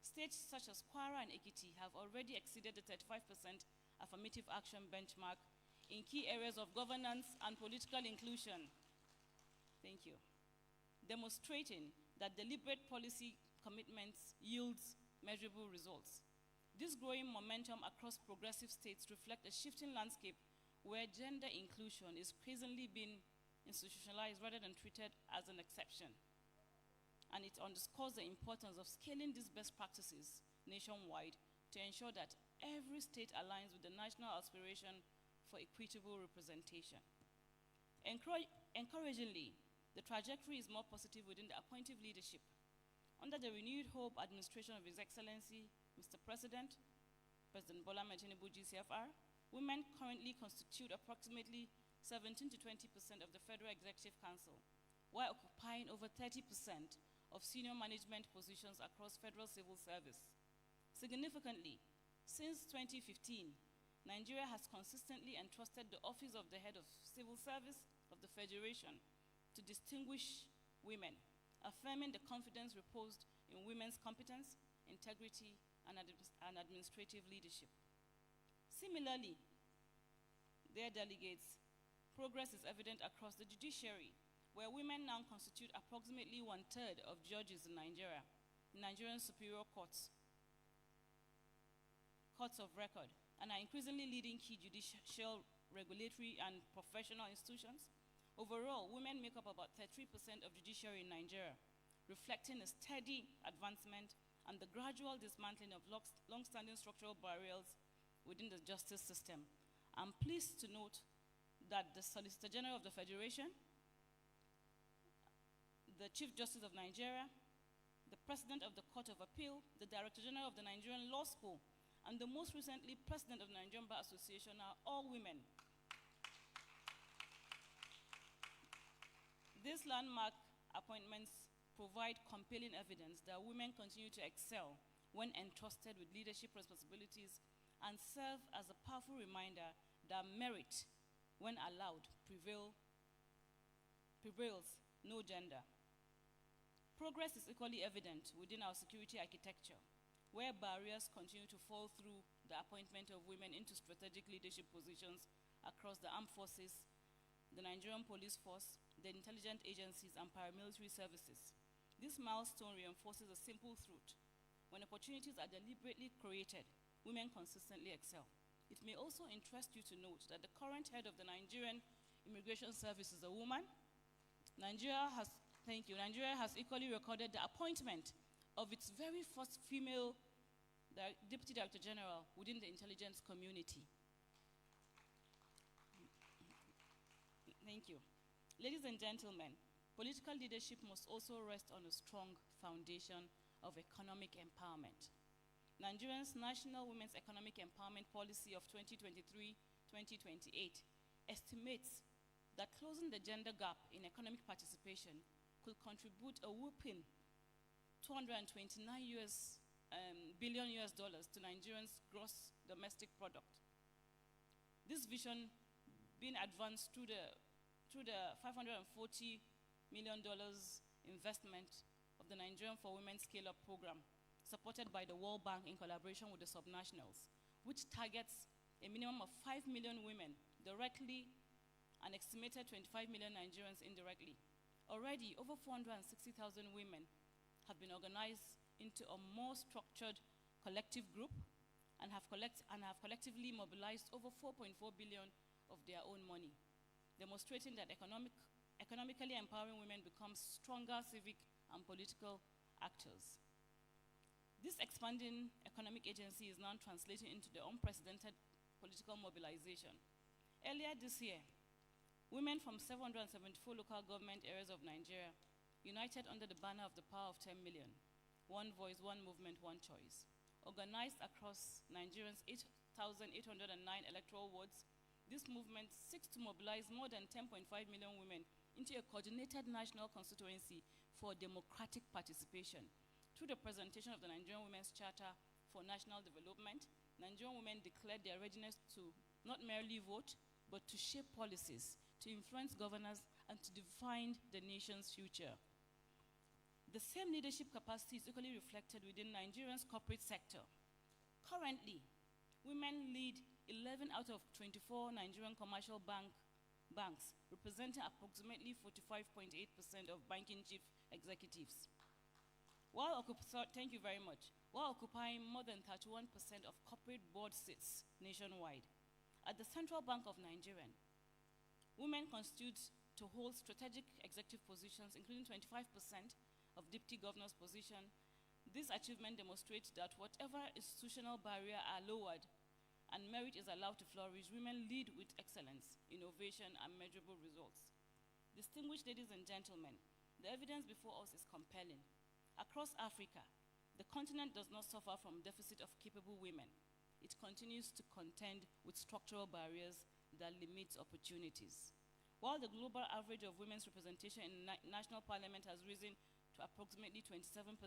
States such as Kwara and Ekiti have already exceeded the 35% affirmative action benchmark in key areas of governance and political inclusion. Thank you. Demonstrating that deliberate policy commitments yields measurable results. This growing momentum across progressive states reflects a shifting landscape where gender inclusion is increasingly being institutionalized rather than treated as an exception. And it underscores the importance of scaling these best practices nationwide to ensure that every state aligns with the national aspiration for equitable representation. Encouragingly, the trajectory is more positive within the appointive leadership. Under the renewed hope administration of His Excellency, Mr. President, President Bola Ahmed Tinubu, GCFR, women currently constitute approximately 17 to 20% of the Federal Executive Council, while occupying over 30% of senior management positions across federal civil service. Significantly, since 2015, Nigeria has consistently entrusted the office of the head of civil service of the Federation to distinguish women, affirming the confidence reposed in women's competence, integrity, and administrative leadership. Similarly, dear delegates, progress is evident across the judiciary, where women now constitute approximately 1/3 of judges in Nigeria, Nigerian superior courts, courts of record, and are increasingly leading key judicial, regulatory, and professional institutions. Overall, women make up about 33% of judiciary in Nigeria, reflecting a steady advancement and the gradual dismantling of long-standing structural barriers within the justice system. I'm pleased to note that the Solicitor General of the Federation, the Chief Justice of Nigeria, the President of the Court of Appeal, the Director General of the Nigerian Law School, and the most recently President of the Nigerian Bar Association are all women. These landmark appointments provide compelling evidence that women continue to excel when entrusted with leadership responsibilities and serve as a powerful reminder that merit, when allowed, prevails, no gender. Progress is equally evident within our security architecture, where barriers continue to fall through the appointment of women into strategic leadership positions across the armed forces, the Nigerian police force, the intelligence agencies, and paramilitary services. This milestone reinforces a simple truth. When opportunities are deliberately created, women consistently excel. It may also interest you to note that the current head of the Nigerian Immigration Service is a woman. Nigeria has equally recorded the appointment of its very first female Deputy Director General within the intelligence community. Thank you. Ladies and gentlemen, political leadership must also rest on a strong foundation of economic empowerment. Nigeria's National Women's Economic Empowerment Policy of 2023-2028 estimates that closing the gender gap in economic participation could contribute a whopping $229 billion to Nigerians' gross domestic product. This vision being advanced through the $540 million investment of the Nigerian for Women Scale-Up program, supported by the World Bank in collaboration with the subnationals, which targets a minimum of 5 million women directly and estimated 25 million Nigerians indirectly. Already, over 460,000 women have been organized into a more structured collective group and have collectively mobilized over 4.4 billion of their own money, demonstrating that economically empowering women becomes stronger civic and political actors. This expanding economic agency is now translating into the unprecedented political mobilization. Earlier this year, women from 774 local government areas of Nigeria united under the banner of the Power of 10 Million, One Voice, One Movement, One Choice. Organized across Nigeria's 8,809 electoral wards, this movement seeks to mobilize more than 10.5 million women into a coordinated national constituency for democratic participation. Through the presentation of the Nigerian Women's Charter for National Development, Nigerian women declared their readiness to not merely vote, but to shape policies, to influence governors, and to define the nation's future. The same leadership capacity is equally reflected within Nigeria's corporate sector. Currently, women lead 11 out of 24 Nigerian commercial banks, representing approximately 45.8% of banking chief executives. Thank you very much. While occupying more than 31% of corporate board seats nationwide. At the Central Bank of Nigeria, women constitute to hold strategic executive positions, including 25% of deputy governor's position. This achievement demonstrates that whatever institutional barriers are lowered and merit is allowed to flourish, women lead with excellence, innovation, and measurable results. Distinguished ladies and gentlemen, the evidence before us is compelling. Across Africa, the continent does not suffer from deficit of capable women. It continues to contend with structural barriers that limit opportunities. While the global average of women's representation in national parliament has risen to approximately 27%,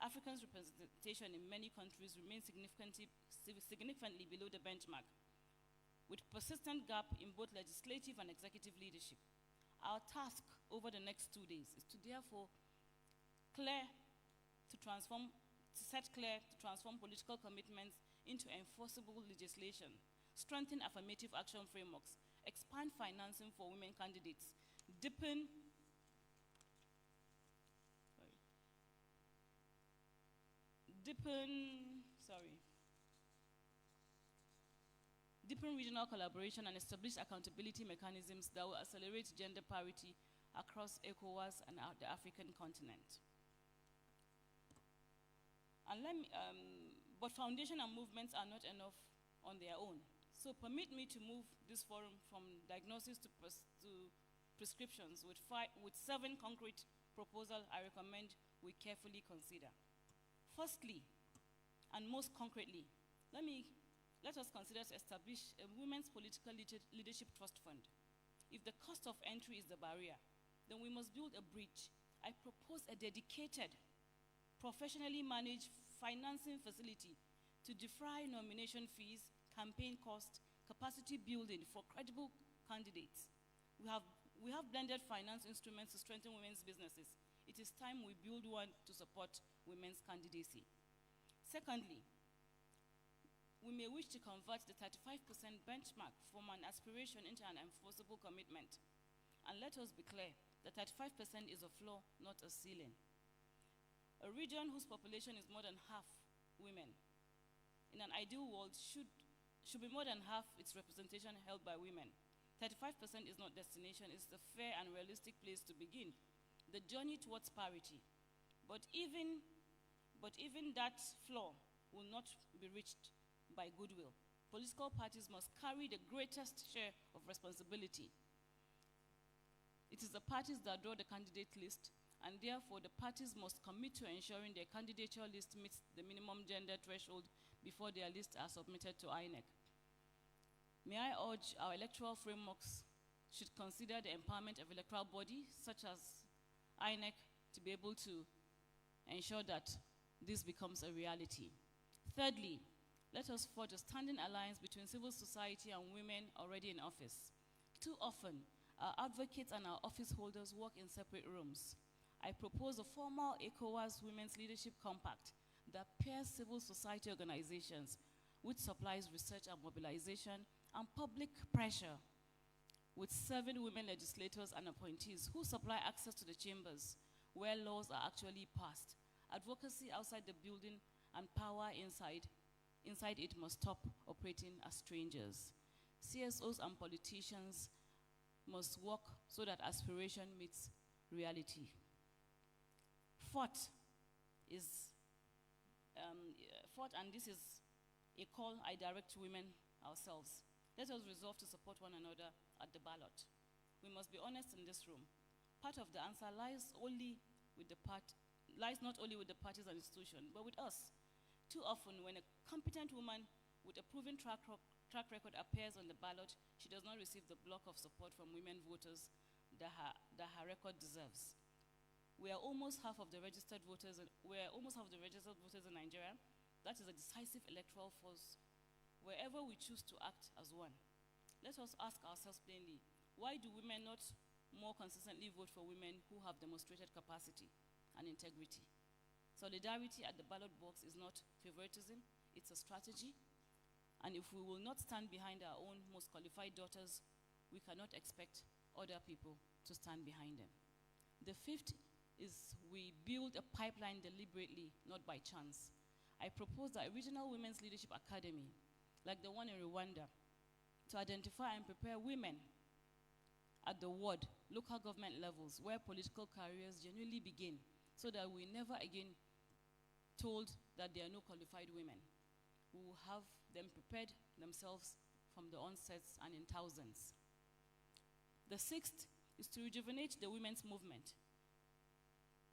Africans' representation in many countries remains significantly below the benchmark, with persistent gap in both legislative and executive leadership. Our task over the next 2 days is to therefore set clear to transform political commitments into enforceable legislation, strengthen affirmative action frameworks, expand financing for women candidates, deepen regional collaboration and establish accountability mechanisms that will accelerate gender parity across ECOWAS and the African continent. But foundation and movements are not enough on their own. So permit me to move this forum from diagnosis to prescriptions with 7 concrete proposals I recommend we carefully consider. Firstly, and most concretely, let us consider to establish a Women's Political Leadership Trust Fund. If the cost of entry is the barrier, then we must build a bridge. I propose a dedicated, professionally managed financing facility to defray nomination fees, campaign costs, capacity building for credible candidates. We have blended finance instruments to strengthen women's businesses. It is time we build one to support women's candidacy. Secondly, we may wish to convert the 35% benchmark from an aspiration into an enforceable commitment. And let us be clear that 35% is a floor, not a ceiling. A region whose population is more than half women, in an ideal world, should be more than half its representation held by women. 35% is not destination, it's a fair and realistic place to begin the journey towards parity. But even that floor will not be reached by goodwill. Political parties must carry the greatest share of responsibility. It is the parties that draw the candidate list, and therefore the parties must commit to ensuring their candidature list meets the minimum gender threshold before their lists are submitted to INEC. May I urge our electoral frameworks should consider the empowerment of electoral bodies such as INEC to be able to ensure that this becomes a reality. Thirdly, let us forge a standing alliance between civil society and women already in office. Too often, our advocates and our office holders work in separate rooms. I propose a formal ECOWAS Women's Leadership Compact that pairs civil society organizations, which supplies research and mobilization, and public pressure with 7 women legislators and appointees who supply access to the chambers where laws are actually passed. Advocacy outside the building and power inside it must stop operating as strangers. CSOs and politicians must work so that aspiration meets reality. Fourth, and this is a call I direct to women ourselves. Let us resolve to support one another at the ballot. We must be honest in this room. Part of the answer lies not only with the parties and institutions, but with us. Too often, when a competent woman with a proven track record appears on the ballot, she does not receive the block of support from women voters that her record deserves. We are almost half of the registered voters in Nigeria. That is a decisive electoral force wherever we choose to act as one. Let us ask ourselves plainly, why do women not more consistently vote for women who have demonstrated capacity and integrity? Solidarity at the ballot box is not favoritism, it's a strategy. And if we will not stand behind our own most qualified daughters, we cannot expect other people to stand behind them. The fifth is we build a pipeline deliberately, not by chance. I propose that a regional women's leadership academy, like the one in Rwanda, to identify and prepare women at the ward, local government levels, where political careers genuinely begin, so that we never again told that there are no qualified women. We will have them prepared themselves from the onsets and in thousands. The sixth is to rejuvenate the women's movement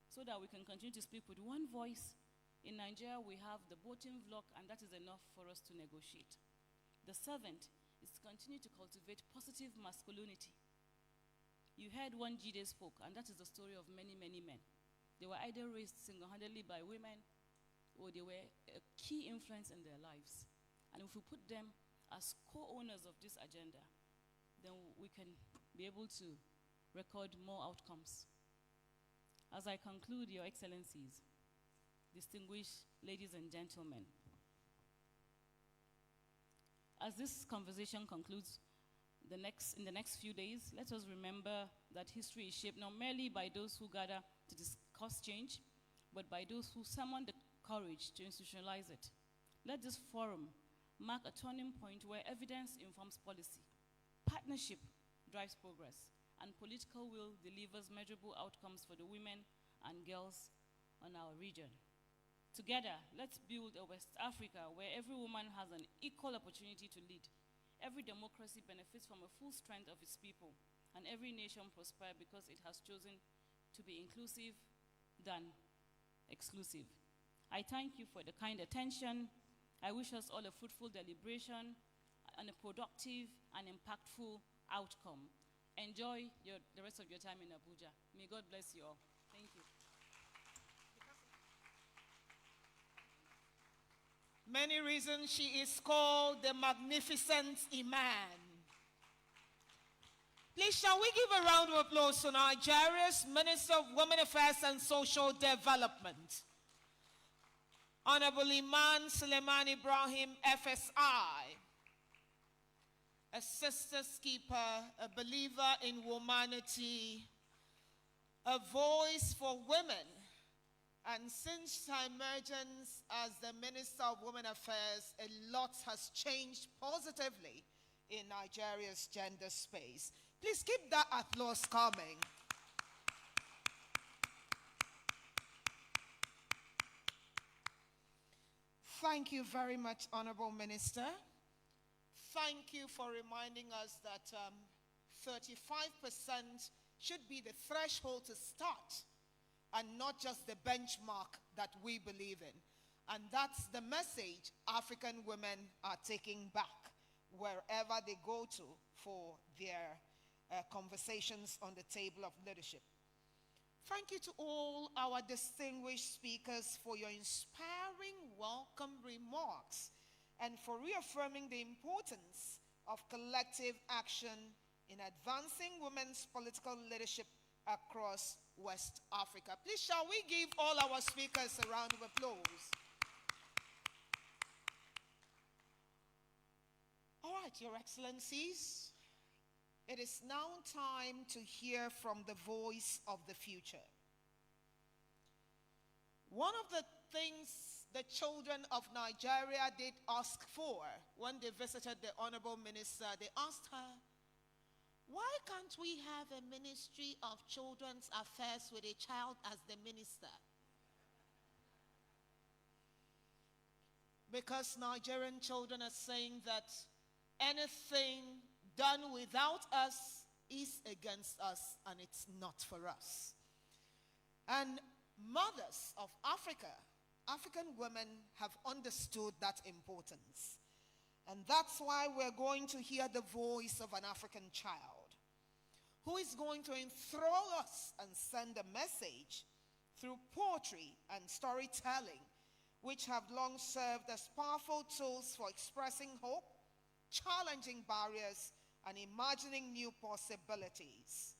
so that we can continue to speak with one voice. In Nigeria, we have the voting bloc, and that is enough for us to negotiate. The seventh is to continue to cultivate positive masculinity. You heard one Jide spoke, and that is the story of many, many men. They were either raised single-handedly by women, or they were a key influence in their lives. And if we put them as co-owners of this agenda, then we can be able to record more outcomes. As I conclude, Your Excellencies, distinguished ladies and gentlemen, as this conversation concludes in the next few days, let us remember that history is shaped not merely by those who gather to discuss change, but by those who summon the courage to institutionalize it. Let this forum mark a turning point where evidence informs policy, partnership drives progress, and political will delivers measurable outcomes for the women and girls on our region. Together, let's build a West Africa where every woman has an equal opportunity to lead. Every democracy benefits from a full strength of its people, and every nation prospers because it has chosen to be inclusive than exclusive. I thank you for the kind attention. I wish us all a fruitful deliberation and a productive and impactful outcome. Enjoy the rest of your time in Abuja. May God bless you all. Thank you. Many reasons she is called the Magnificent Iman. Please, shall we give a round of applause to Nigeria's Minister of Women Affairs and Social Development, Honorable Iman Suleiman Ibrahim, FSI, a sister's keeper, a believer in humanity, a voice for women. And since her emergence as the Minister of Women Affairs, a lot has changed positively in Nigeria's gender space. Please keep that applause coming. Thank you very much, Honorable Minister. Thank you for reminding us that 35% should be the threshold to start, and not just the benchmark that we believe in. And that's the message African women are taking back wherever they go to for their conversations on the table of leadership. Thank you to all our distinguished speakers for your inspiring welcome remarks and for reaffirming the importance of collective action in advancing women's political leadership across West Africa. Please, shall we give all our speakers a round of applause? All right, Your Excellencies, it is now time to hear from the voice of the future. One of the things the children of Nigeria did ask for when they visited the Honorable Minister, they asked her, why can't we have a Ministry of Children's Affairs with a child as the minister? Because Nigerian children are saying that anything done without us is against us and it's not for us. And mothers of Africa, African women have understood that importance. And that's why we're going to hear the voice of an African child who is going to enthrall us and send a message through poetry and storytelling, which have long served as powerful tools for expressing hope, challenging barriers, and imagining new possibilities.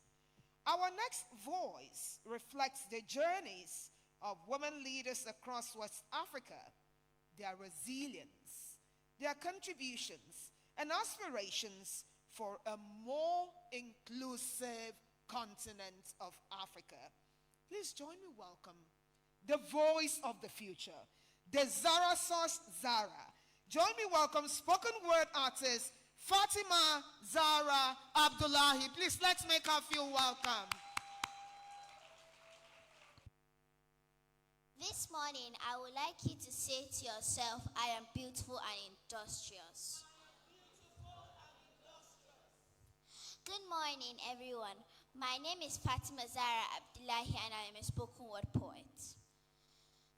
Our next voice reflects the journeys of women leaders across West Africa, their resilience, their contributions, and aspirations for a more inclusive continent of Africa. Please join me welcome the voice of the future, the Zara Source Zara. Join me welcome spoken word artist Fatima Zara Abdullahi. Please, let's make her feel welcome. This morning, I would like you to say to yourself, I am beautiful and industrious. Good morning, everyone. My name is Fatima Zara Abdullahi, and I am a spoken word poet.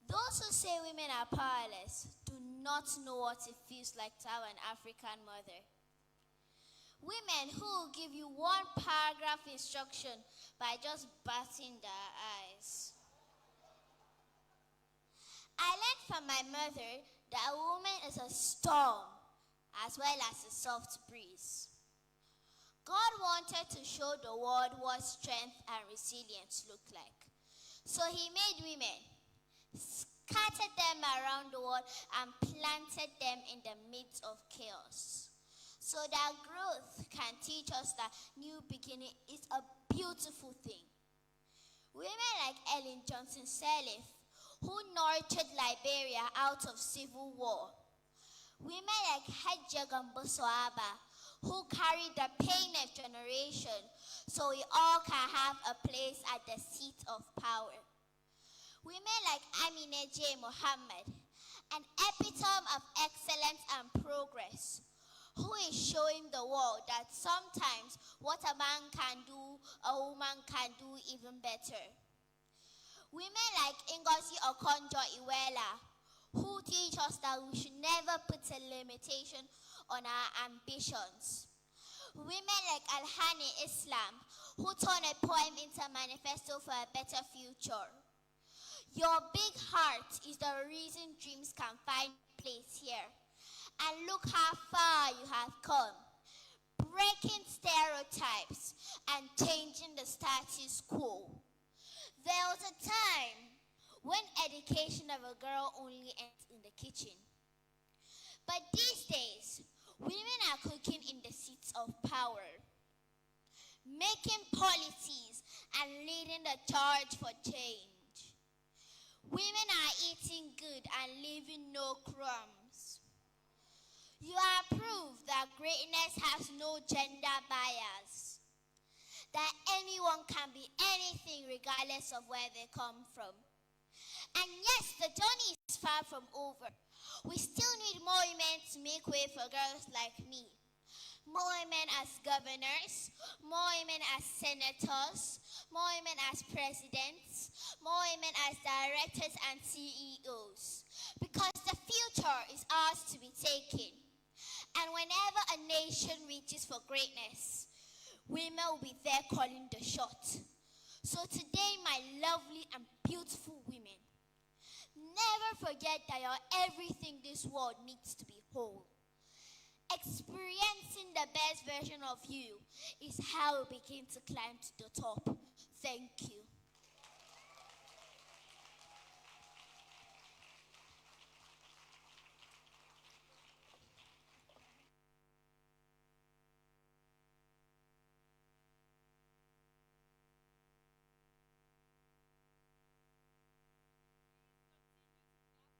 Those who say women are powerless do not know what it feels like to have an African mother. Women who will give you one paragraph instruction by just batting their eyes. I learned from my mother that a woman is a storm as well as a soft breeze. God wanted to show the world what strength and resilience look like. So he made women, scattered them around the world, and planted them in the midst of chaos, so that growth can teach us that new beginning is a beautiful thing. Women like Ellen Johnson Sirleaf, who nurtured Liberia out of civil war. Women like Hajia Gambo Soaba, who carried the pain of generation so we all can have a place at the seat of power. Women like Amina J. Muhammad, an epitome of excellence and progress, who is showing the world that sometimes what a man can do, a woman can do even better. Women like Ngozi Okonjo-Iweala, who teach us that we should never put a limitation on our ambitions. Women like Alhani Islam, who turned a poem into a manifesto for a better future. Your big heart is the reason dreams can find place here. And look how far you have come, breaking stereotypes and changing the status quo. There was a time when education of a girl only ends in the kitchen. But these days, women are cooking in the seats of power, making policies and leading the charge for change. Women are eating good and leaving no crumbs. You are proof that greatness has no gender bias, that anyone can be anything regardless of where they come from. And yes, the journey is far from over. We still need more women to make way for girls like me. More women as governors, more women as senators, more women as presidents, more women as directors and CEOs. Because the future is ours to be taken. And whenever a nation reaches for greatness, women will be there calling the shot. So today, my lovely and beautiful women, never forget that you're everything this world needs to be whole. Experiencing the best version of you is how we begin to climb to the top. Thank you.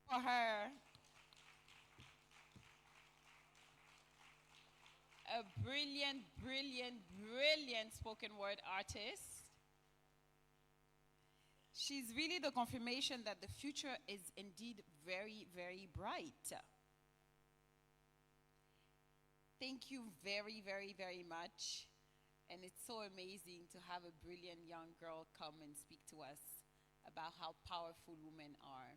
For her, a brilliant, brilliant, brilliant spoken word artist. She's really the confirmation that the future is indeed very, very bright. Thank you very, very, very much. And it's so amazing to have a brilliant young girl come and speak to us about how powerful women are.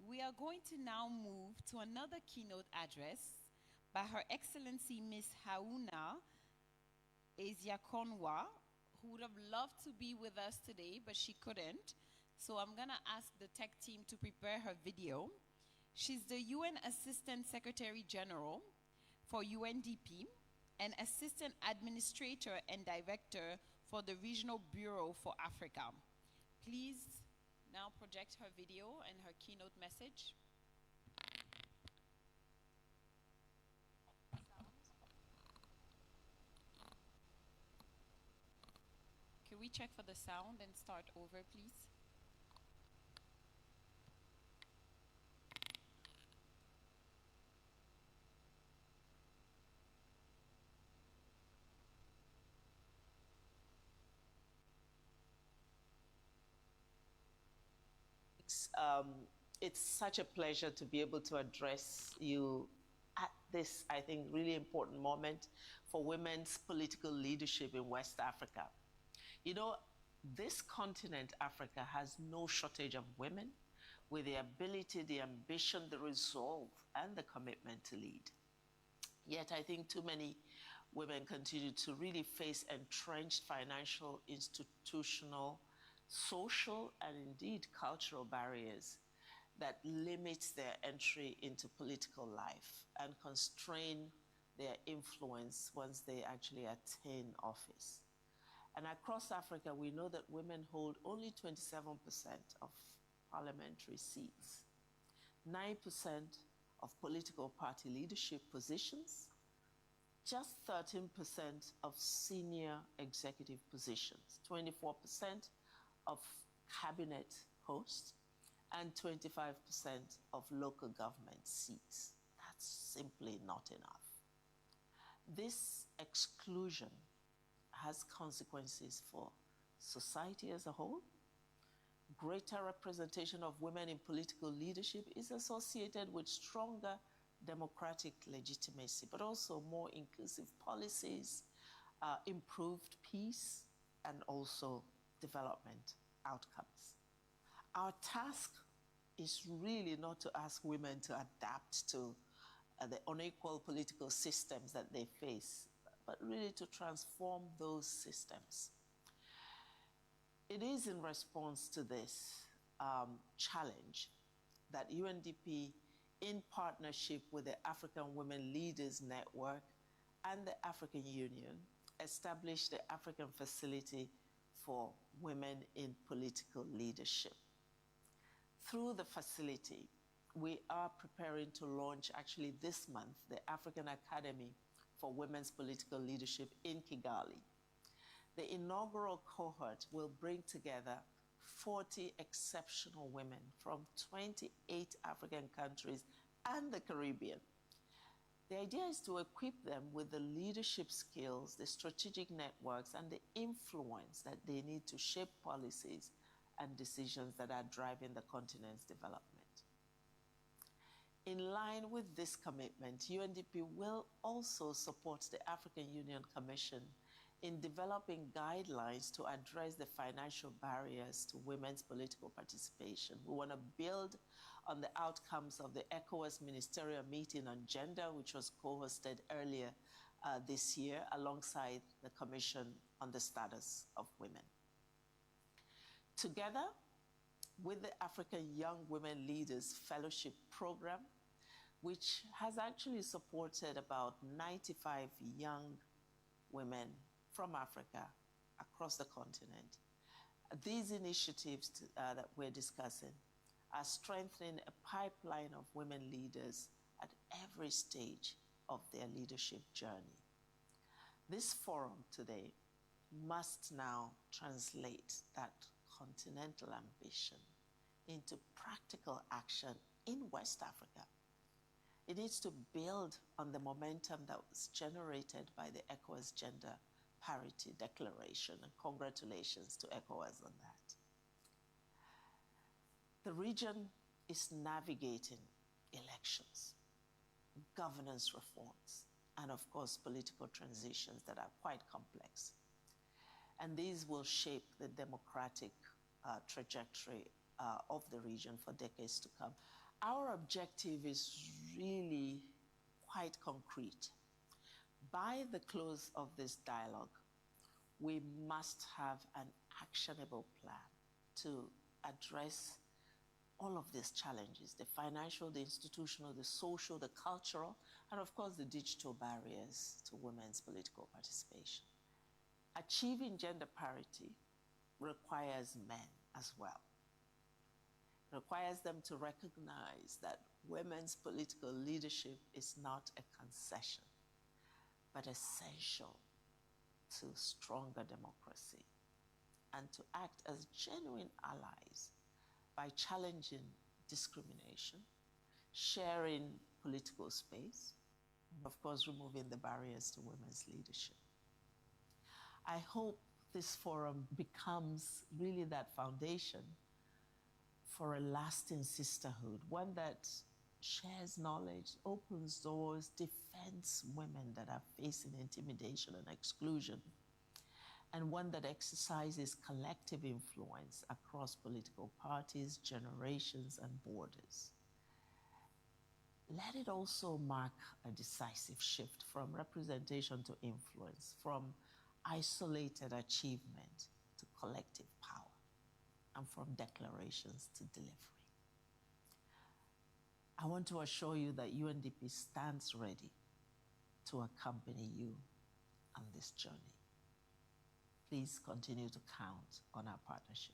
We are going to now move to another keynote address by Her Excellency Miss Hauna Eziakonwa, who would have loved to be with us today, but she couldn't. So I'm going to ask the tech team to prepare her video. She's the UN Assistant Secretary General for UNDP and Assistant Administrator and Director for the Regional Bureau for Africa. Please now project her video and her keynote message. Can we check for the sound and start over, please? It's such a pleasure to be able to address you at this, I think, really important moment for women's political leadership in West Africa. You know, this continent, Africa, has no shortage of women with the ability, the ambition, the resolve, and the commitment to lead. Yet I think too many women continue to really face entrenched financial, institutional, social, and indeed cultural barriers that limit their entry into political life and constrain their influence once they actually attain office. And across Africa, we know that women hold only 27% of parliamentary seats, 9% of political party leadership positions, just 13% of senior executive positions, 24% of cabinet posts, and 25% of local government seats. That's simply not enough. This exclusion has consequences for society as a whole, greater representation of women in political leadership is associated with stronger democratic legitimacy, but also more inclusive policies, improved peace, and also development outcomes. Our task is really not to ask women to adapt to the unequal political systems that they face, but really to transform those systems. It is in response to this challenge that UNDP, in partnership with the African Women Leaders Network and the African Union, established the African Facility for Women in Political Leadership. Through the facility, we are preparing to launch, actually this month, the African Academy for Women's Political Leadership in Kigali. The inaugural cohort will bring together 40 exceptional women from 28 African countries and the Caribbean. The idea is to equip them with the leadership skills, the strategic networks, and the influence that they need to shape policies and decisions that are driving the continent's development. In line with this commitment, UNDP will also support the African Union Commission in developing guidelines to address the financial barriers to women's political participation. We want to build on the outcomes of the ECOWAS Ministerial Meeting on Gender, which was co-hosted earlier this year alongside the Commission on the Status of Women. Together with the African Young Women Leaders Fellowship Program, which has actually supported about 95 young women from Africa across the continent. These initiatives that we're discussing are strengthening a pipeline of women leaders at every stage of their leadership journey. This forum today must now translate that continental ambition into practical action in West Africa. It needs to build on the momentum that was generated by the ECOWAS Gender Parity Declaration, and congratulations to ECOWAS on that. The region is navigating elections, governance reforms, and of course, political transitions that are quite complex. And these will shape the democratic trajectory of the region for decades to come. Our objective is really quite concrete. By the close of this dialogue, we must have an actionable plan to address all of these challenges, the financial, the institutional, the social, the cultural, and of course the digital barriers to women's political participation. Achieving gender parity requires men as well. It requires them to recognize that women's political leadership is not a concession, but essential to stronger democracy, and to act as genuine allies by challenging discrimination, sharing political space, and of course removing the barriers to women's leadership. I hope this forum becomes really that foundation for a lasting sisterhood, one that shares knowledge, opens doors, defends women that are facing intimidation and exclusion, and one that exercises collective influence across political parties, generations, and borders. Let it also mark a decisive shift from representation to influence, from isolated achievement to collective power, and from declarations to delivery. I want to assure you that UNDP stands ready to accompany you on this journey. Please continue to count on our partnership.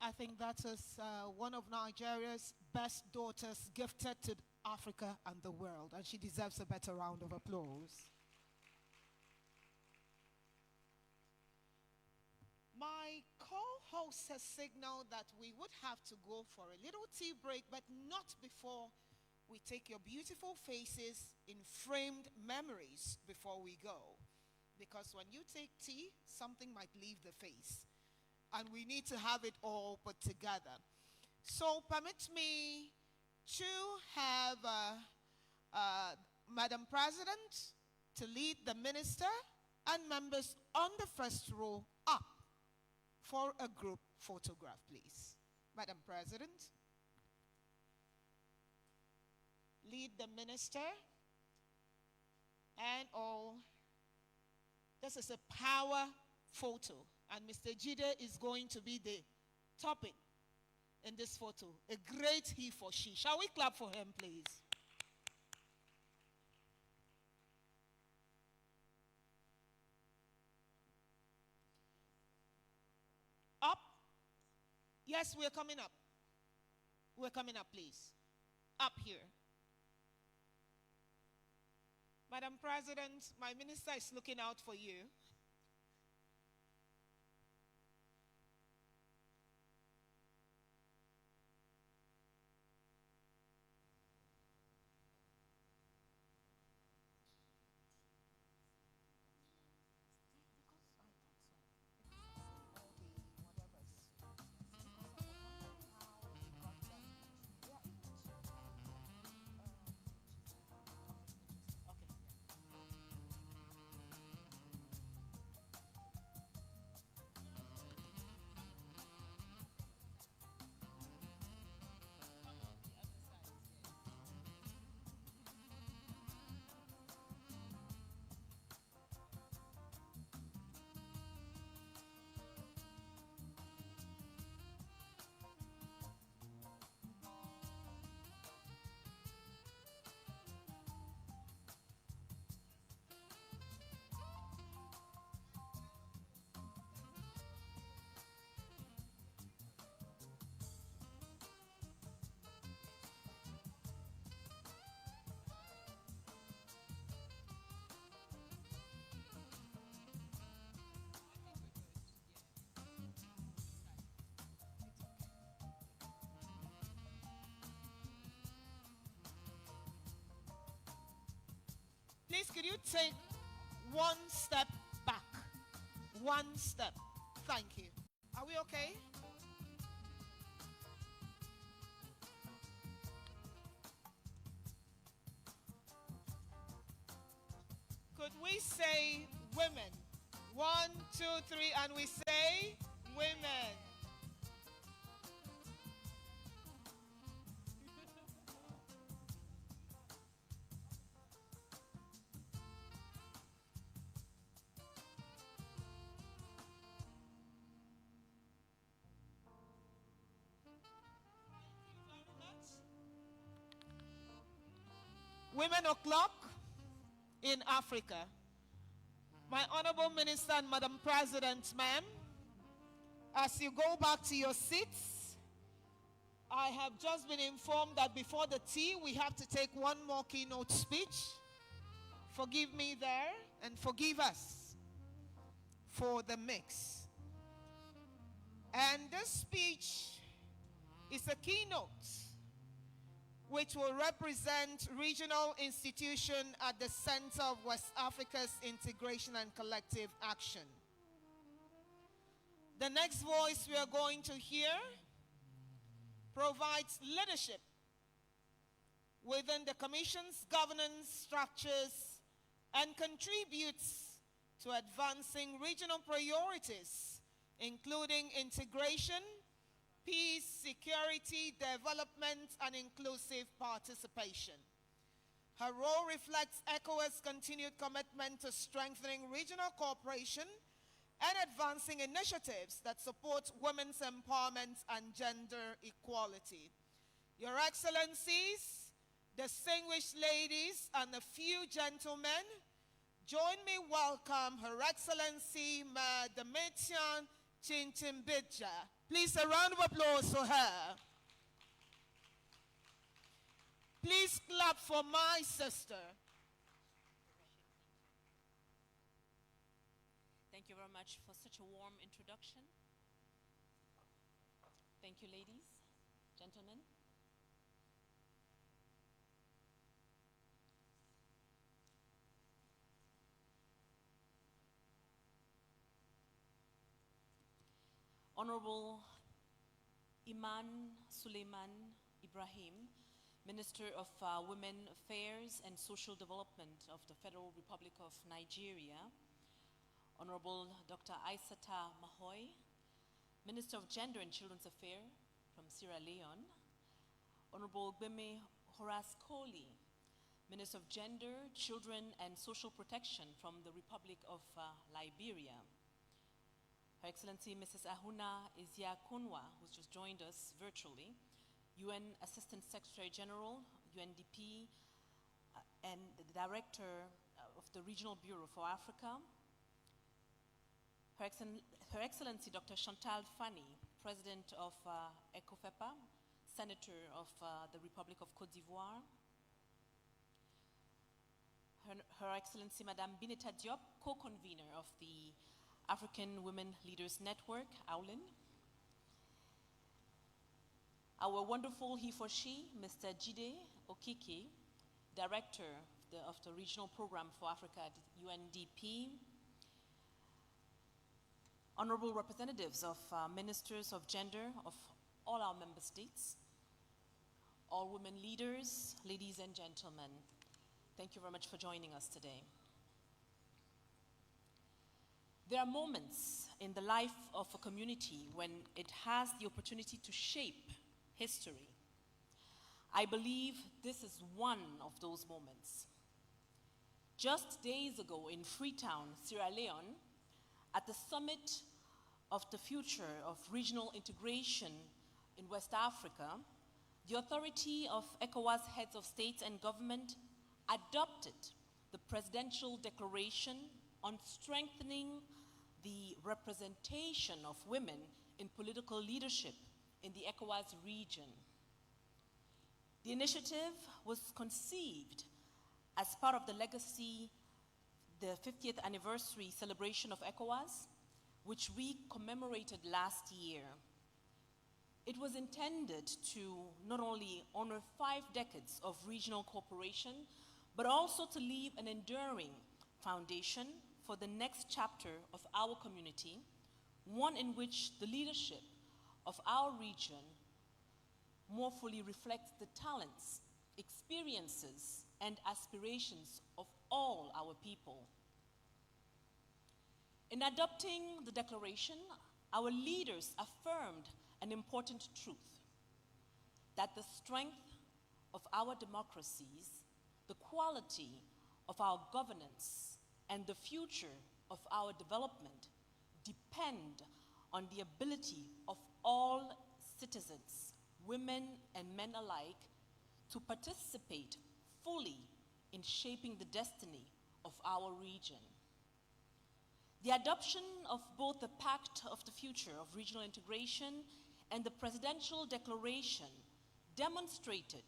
I think that is one of Nigeria's best daughters gifted to Africa and the world, and she deserves a better round of applause. My co-host has signaled that we would have to go for a little tea break, but not before we take your beautiful faces in framed memories before we go. Because when you take tea, something might leave the face. And we need to have it all put together. So permit me to have Madam President to lead the minister and members on the first row up for a group photograph, please. Madam President, lead the minister and all. This is a power photo, and Mr. Jide is going to be the topic in this photo. A great he for she. Shall we clap for him, please? Up. Yes, we're coming up. We're coming up, please. Up here. Madam President, my minister is looking out for you. Please, could you take one step back? One step. Thank you. Are we okay? Could we say women? 1, 2, 3, and we say women. Women o'clock in Africa. My Honorable Minister and Madam President, ma'am, as you go back to your seats, I have just been informed that before the tea, we have to take one more keynote speech. Forgive me there and forgive us for the mix. And this speech is a keynote which will represent regional institution at the center of West Africa's integration and collective action. The next voice we are going to hear provides leadership within the Commission's governance structures and contributes to advancing regional priorities, including integration, peace, security, development, and inclusive participation. Her role reflects ECOWAS's continued commitment to strengthening regional cooperation and advancing initiatives that support women's empowerment and gender equality. Your Excellencies, distinguished ladies, and a few gentlemen, join me welcome Her Excellency Madametian Chinchimbidja. Please, a round of applause for her. Please clap for my sister. Thank you very much for such a warm introduction. Thank you, ladies, gentlemen. Honorable Iman Suleiman Ibrahim, Minister of Women Affairs and Social Development of the Federal Republic of Nigeria, Honorable Dr. Aissata Mahoy, Minister of Gender and Children's Affairs from Sierra Leone, Honorable Gbemi Horace Kohli, Minister of Gender, Children and Social Protection from the Republic of Liberia, Her Excellency Mrs. Ahuna Izia Kunwa, who's just joined us virtually, UN Assistant Secretary General, UNDP, and the Director of the Regional Bureau for Africa, Her Excellency Dr. Chantal Fani, President of ECOFEPA, Senator of the Republic of Côte d'Ivoire, Her Excellency Madame Bineta Diop, co-convener of the African Women Leaders Network, AWLIN, our wonderful he for she, Mr. Jide Okiki, Director of the Regional Program for Africa at UNDP, honorable representatives of ministers of gender of all our member states, all women leaders, ladies and gentlemen, thank you very much for joining us today. There are moments in the life of a community when it has the opportunity to shape history. I believe this is one of those moments. Just days ago in Freetown, Sierra Leone, at the summit of the future of regional integration in West Africa, the authority of ECOWAS heads of state and government adopted the Presidential Declaration on strengthening the representation of women in political leadership in the ECOWAS region. The initiative was conceived as part of the legacy, the 50th anniversary celebration of ECOWAS, which we commemorated last year. It was intended to not only honor 5 decades of regional cooperation, but also to leave an enduring foundation for the next chapter of our community, one in which the leadership of our region more fully reflects the talents, experiences, and aspirations of all our people. In adopting the declaration, our leaders affirmed an important truth, that the strength of our democracies, the quality of our governance, and the future of our development depend on the ability of all citizens, women and men alike, to participate fully in shaping the destiny of our region. The adoption of both the Pact of the Future of Regional Integration and the Presidential Declaration demonstrated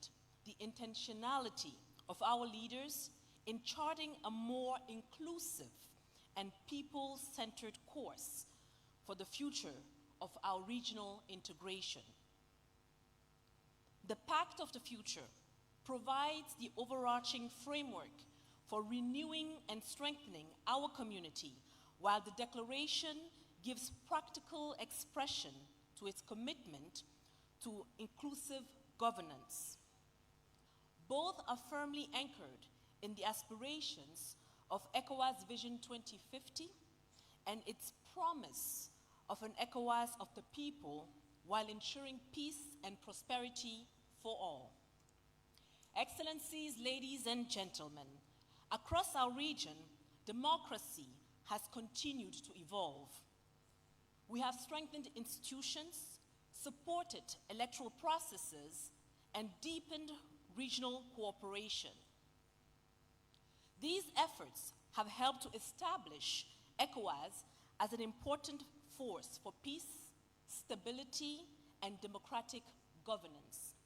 the intentionality of our leaders in charting a more inclusive and people-centered course for the future of our regional integration. The Pact of the Future provides the overarching framework for renewing and strengthening our community, while the Declaration gives practical expression to its commitment to inclusive governance. Both are firmly anchored in the aspirations of ECOWAS Vision 2050 and its promise of an ECOWAS of the people while ensuring peace and prosperity for all. Excellencies, ladies and gentlemen, across our region, democracy has continued to evolve. We have strengthened institutions, supported electoral processes, and deepened regional cooperation. These efforts have helped to establish ECOWAS as an important force for peace, stability, and democratic governance.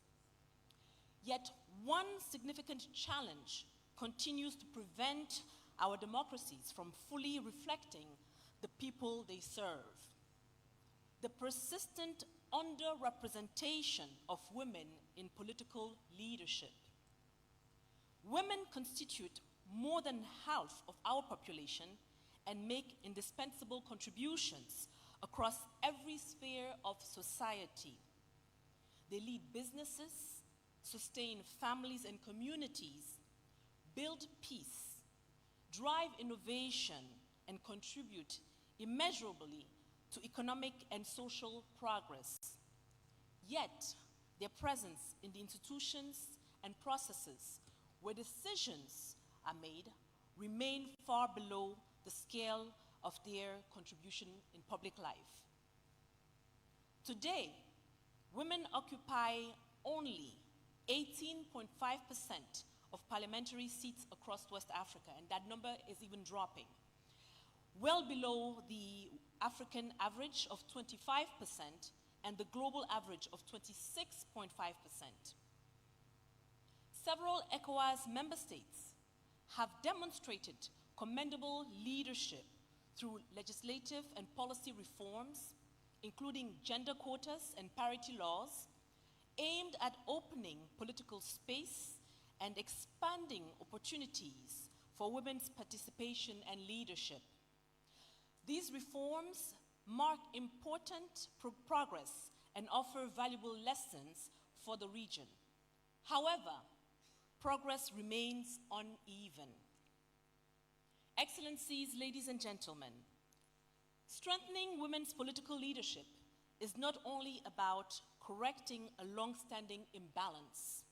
Yet one significant challenge continues to prevent our democracies from fully reflecting the people they serve: the persistent underrepresentation of women in political leadership. Women constitute more than half of our population and make indispensable contributions across every sphere of society. They lead businesses, sustain families and communities, build peace, drive innovation, and contribute immeasurably to economic and social progress. Yet, their presence in the institutions and processes where decisions are made remain far below the scale of their contribution in public life. Today, women occupy only 18.5% of parliamentary seats across West Africa, and that number is even dropping, well below the African average of 25% and the global average of 26.5%. Several ECOWAS member states have demonstrated commendable leadership through legislative and policy reforms, including gender quotas and parity laws, aimed at opening political space and expanding opportunities for women's participation and leadership. These reforms mark important progress and offer valuable lessons for the region. However, progress remains uneven. Excellencies, ladies and gentlemen, strengthening women's political leadership is not only about correcting a long-standing imbalance.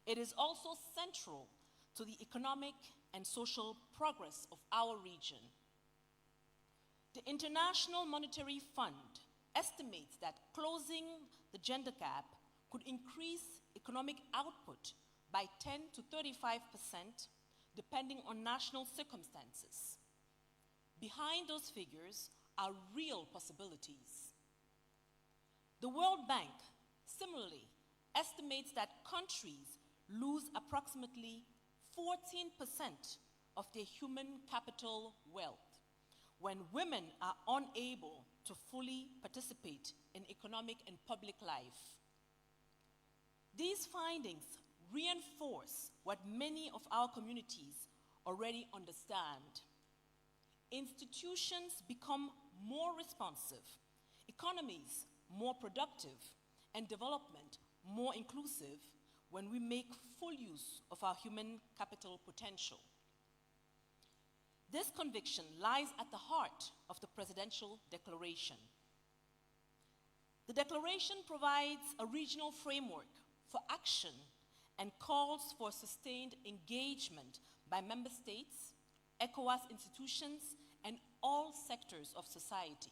It is also central to the economic and social progress of our region. The International Monetary Fund estimates that closing the gender gap could increase economic output by 10 to 35%, depending on national circumstances. Behind those figures are real possibilities. The World Bank similarly estimates that countries lose approximately 14% of their human capital wealth when women are unable to fully participate in economic and public life. These findings reinforce what many of our communities already understand. Institutions become more responsive, economies more productive, and development more inclusive when we make full use of our human capital potential. This conviction lies at the heart of the Presidential Declaration. The Declaration provides a regional framework for action and calls for sustained engagement by member states, ECOWAS institutions, and all sectors of society.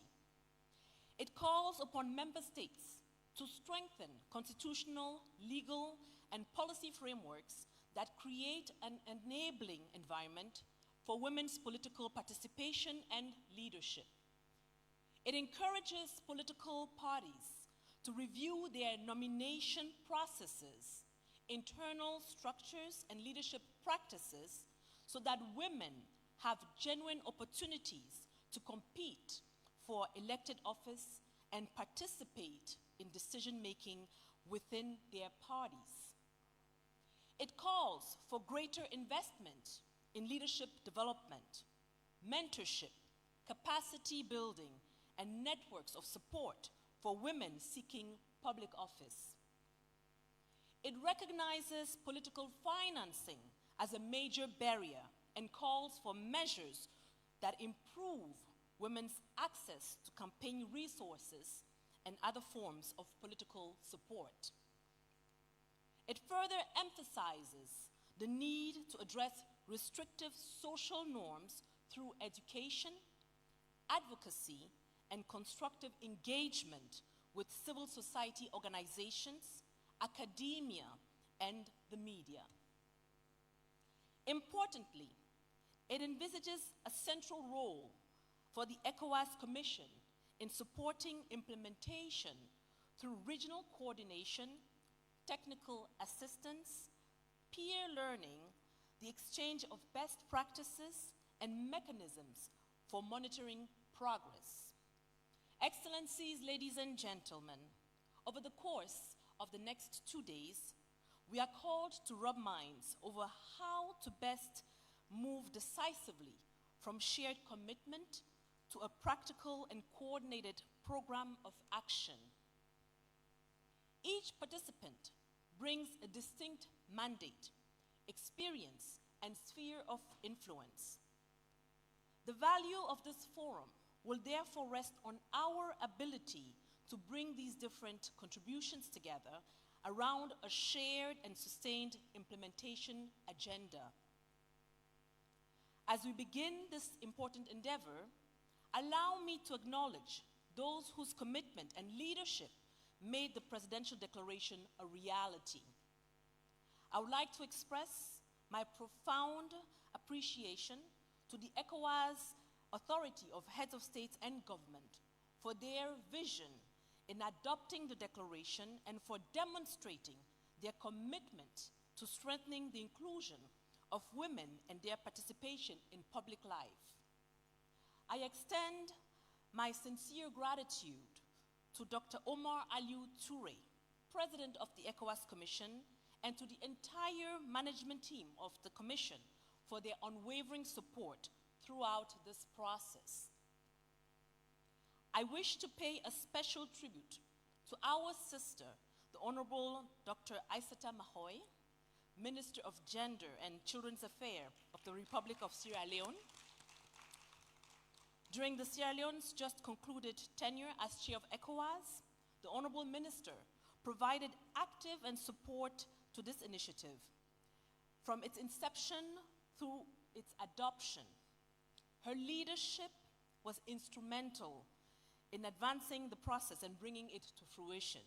It calls upon member states to strengthen constitutional, legal, and policy frameworks that create an enabling environment for women's political participation and leadership. It encourages political parties to review their nomination processes, internal structures, and leadership practices so that women have genuine opportunities to compete for elected office and participate in decision-making within their parties. It calls for greater investment in leadership development, mentorship, capacity building, and networks of support for women seeking public office. It recognizes political financing as a major barrier and calls for measures that improve women's access to campaign resources and other forms of political support. It further emphasizes the need to address restrictive social norms through education, advocacy, and constructive engagement with civil society organizations, academia, and the media. Importantly, it envisages a central role for the ECOWAS Commission in supporting implementation through regional coordination, technical assistance, peer learning, the exchange of best practices, and mechanisms for monitoring progress. Excellencies, ladies and gentlemen, over the course of the next 2 days, we are called to rub minds over how to best move decisively from shared commitment to a practical and coordinated program of action. Each participant brings a distinct mandate, experience, and sphere of influence. The value of this forum will therefore rest on our ability to bring these different contributions together around a shared and sustained implementation agenda. As we begin this important endeavor, allow me to acknowledge those whose commitment and leadership made the Presidential Declaration a reality. I would like to express my profound appreciation to the ECOWAS Authority of Heads of States and Government for their vision in adopting the declaration and for demonstrating their commitment to strengthening the inclusion of women and their participation in public life. I extend my sincere gratitude to Dr. Omar Aliou Touré, President of the ECOWAS Commission, and to the entire management team of the Commission for their unwavering support throughout this process. I wish to pay a special tribute to our sister, the Honorable Dr. Aissata Mahoy, Minister of Gender and Children's Affairs of the Republic of Sierra Leone. During the Sierra Leone's just concluded tenure as chair of ECOWAS, the Honorable Minister provided active and support to this initiative from its inception through its adoption. Her leadership was instrumental in advancing the process and bringing it to fruition.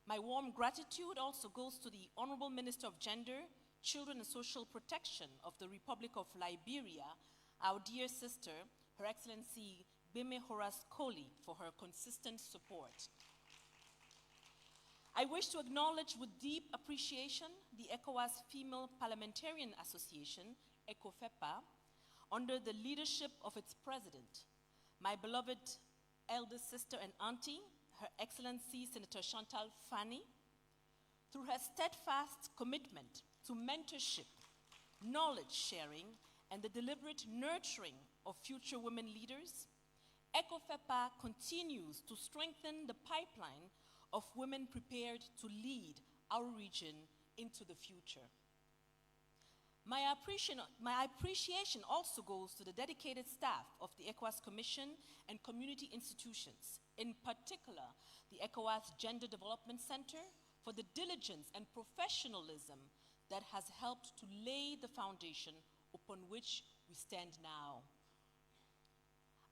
My warm gratitude also goes to the Honorable Minister of Gender, Children and Social Protection of the Republic of Liberia, our dear sister, Her Excellency Bime Horace Colley, for her consistent support. I wish to acknowledge with deep appreciation the ECOWAS Female Parliamentarian Association, ECOFEPA, under the leadership of its president, my beloved elder sister and auntie, Her Excellency Senator Chantal Fanny. Through her steadfast commitment to mentorship, knowledge sharing, and the deliberate nurturing of future women leaders, ECOFEPA continues to strengthen the pipeline of women prepared to lead our region into the future. My appreciation also goes to the dedicated staff of the ECOWAS Commission and community institutions, in particular the ECOWAS Gender Development Center, for the diligence and professionalism that has helped to lay the foundation upon which we stand now.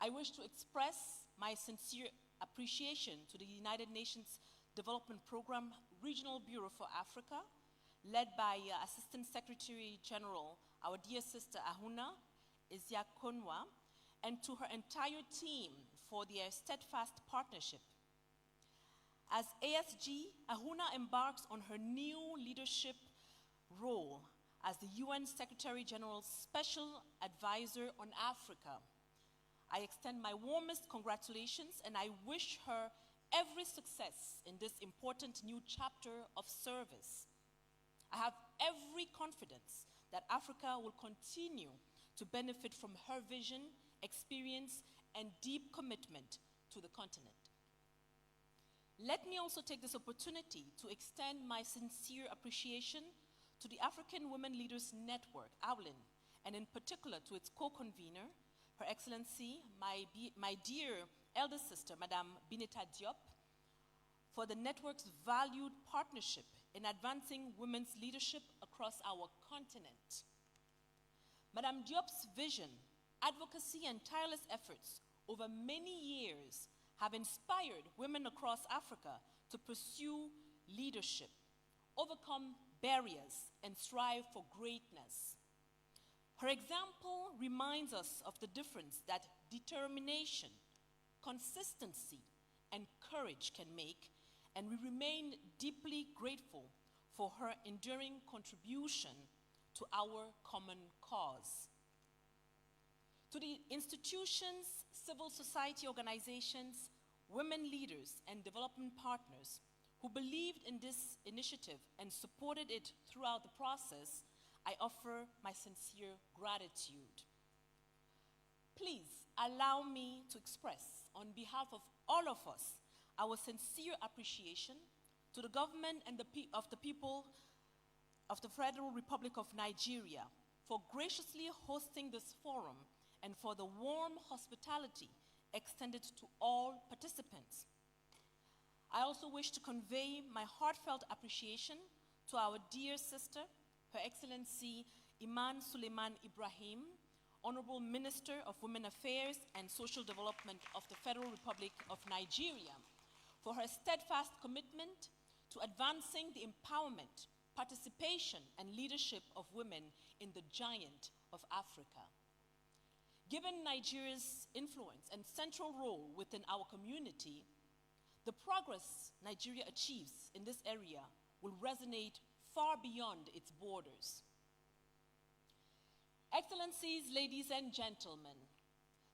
I wish to express my sincere appreciation to the United Nations Development Program Regional Bureau for Africa, led by Assistant Secretary General, our dear sister Ahuna Isiakonwa, and to her entire team for their steadfast partnership. As ASG, Ahuna embarks on her new leadership role as the UN Secretary General's Special Advisor on Africa. I extend my warmest congratulations and I wish her every success in this important new chapter of service. I have every confidence that Africa will continue to benefit from her vision, experience, and deep commitment to the continent. Let me also take this opportunity to extend my sincere appreciation to the African Women Leaders Network, AWLIN, and in particular to its co-convener, Her Excellency, my dear elder sister, Madame Bineta Diop, for the network's valued partnership in advancing women's leadership across our continent. Madame Diop's vision, advocacy, and tireless efforts over many years have inspired women across Africa to pursue leadership, overcome barriers, and strive for greatness. Her example reminds us of the difference that determination, consistency, and courage can make, and we remain deeply grateful for her enduring contribution to our common cause. To the institutions, civil society organizations, women leaders, and development partners who believed in this initiative and supported it throughout the process, I offer my sincere gratitude. please allow me to express, on behalf of all of us, our sincere appreciation to the government and of the people of the Federal Republic of Nigeria for graciously hosting this forum and for the warm hospitality extended to all participants. I also wish to convey my heartfelt appreciation to our dear sister, Her Excellency Iman Suleiman Ibrahim, Honorable Minister of Women Affairs and Social Development of the Federal Republic of Nigeria, for her steadfast commitment to advancing the empowerment, participation, and leadership of women in the giant of Africa. Given Nigeria's influence and central role within our community, the progress Nigeria achieves in this area will resonate far beyond its borders. Excellencies, ladies and gentlemen,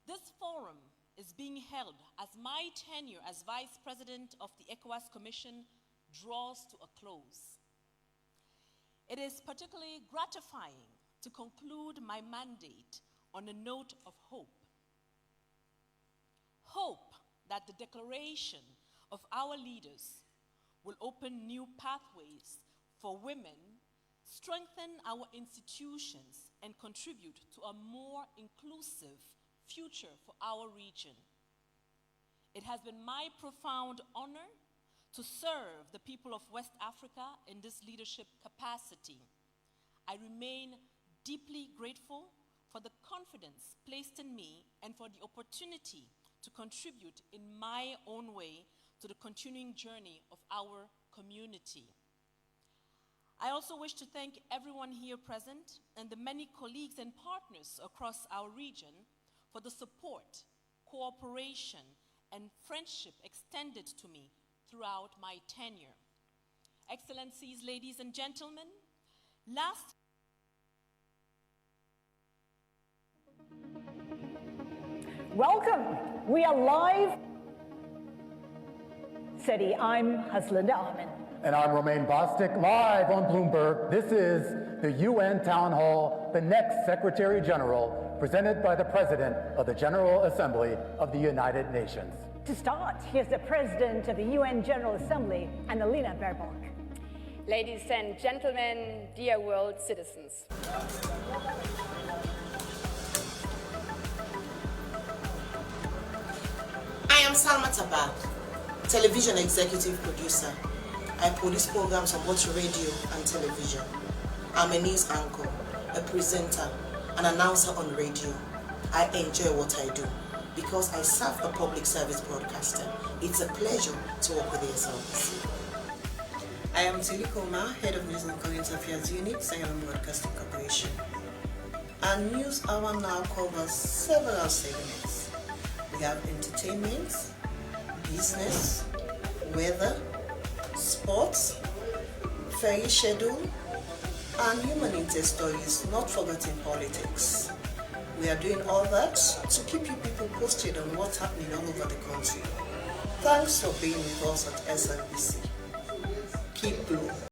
this forum is being held as my tenure as Vice President of the ECOWAS Commission draws to a close. It is particularly gratifying to conclude my mandate on a note of hope. Hope that the declaration of our leaders will open new pathways for women, strengthen our institutions, and contribute to a more inclusive future for our region. It has been my profound honor to serve the people of West Africa in this leadership capacity. I remain deeply grateful for the confidence placed in me and for the opportunity to contribute in my own way to the continuing journey of our community. I also wish to thank everyone here present and the many colleagues and partners across our region for the support, cooperation, and friendship extended to me throughout my tenure. Excellencies, ladies and gentlemen, Welcome. We are live. City, I'm Haslinda Ahmed. And I'm Romain Bostic, live on Bloomberg. This is the UN Town Hall, the next Secretary General, presented by the President of the General Assembly of the United Nations. To start, here's the President of the UN General Assembly, Annalena Baerbock. Ladies and gentlemen, dear world citizens. I am Salma Tabak, television executive producer. I produce programs on both radio and television. I'm a news anchor, a presenter, an announcer on radio. I enjoy what I do because I serve a public service broadcaster. It's a pleasure to work with yourselves. I am Tilly Koma, Head of News and Current Affairs Unit, Zion Broadcasting Corporation. Our news hour now covers several segments. We have entertainment, business, weather, sports, ferry schedule, and human interest stories, not forgetting politics. We are doing all that to keep you people posted on what's happening all over the country. Thanks for being with us at SLBC. Keep blue.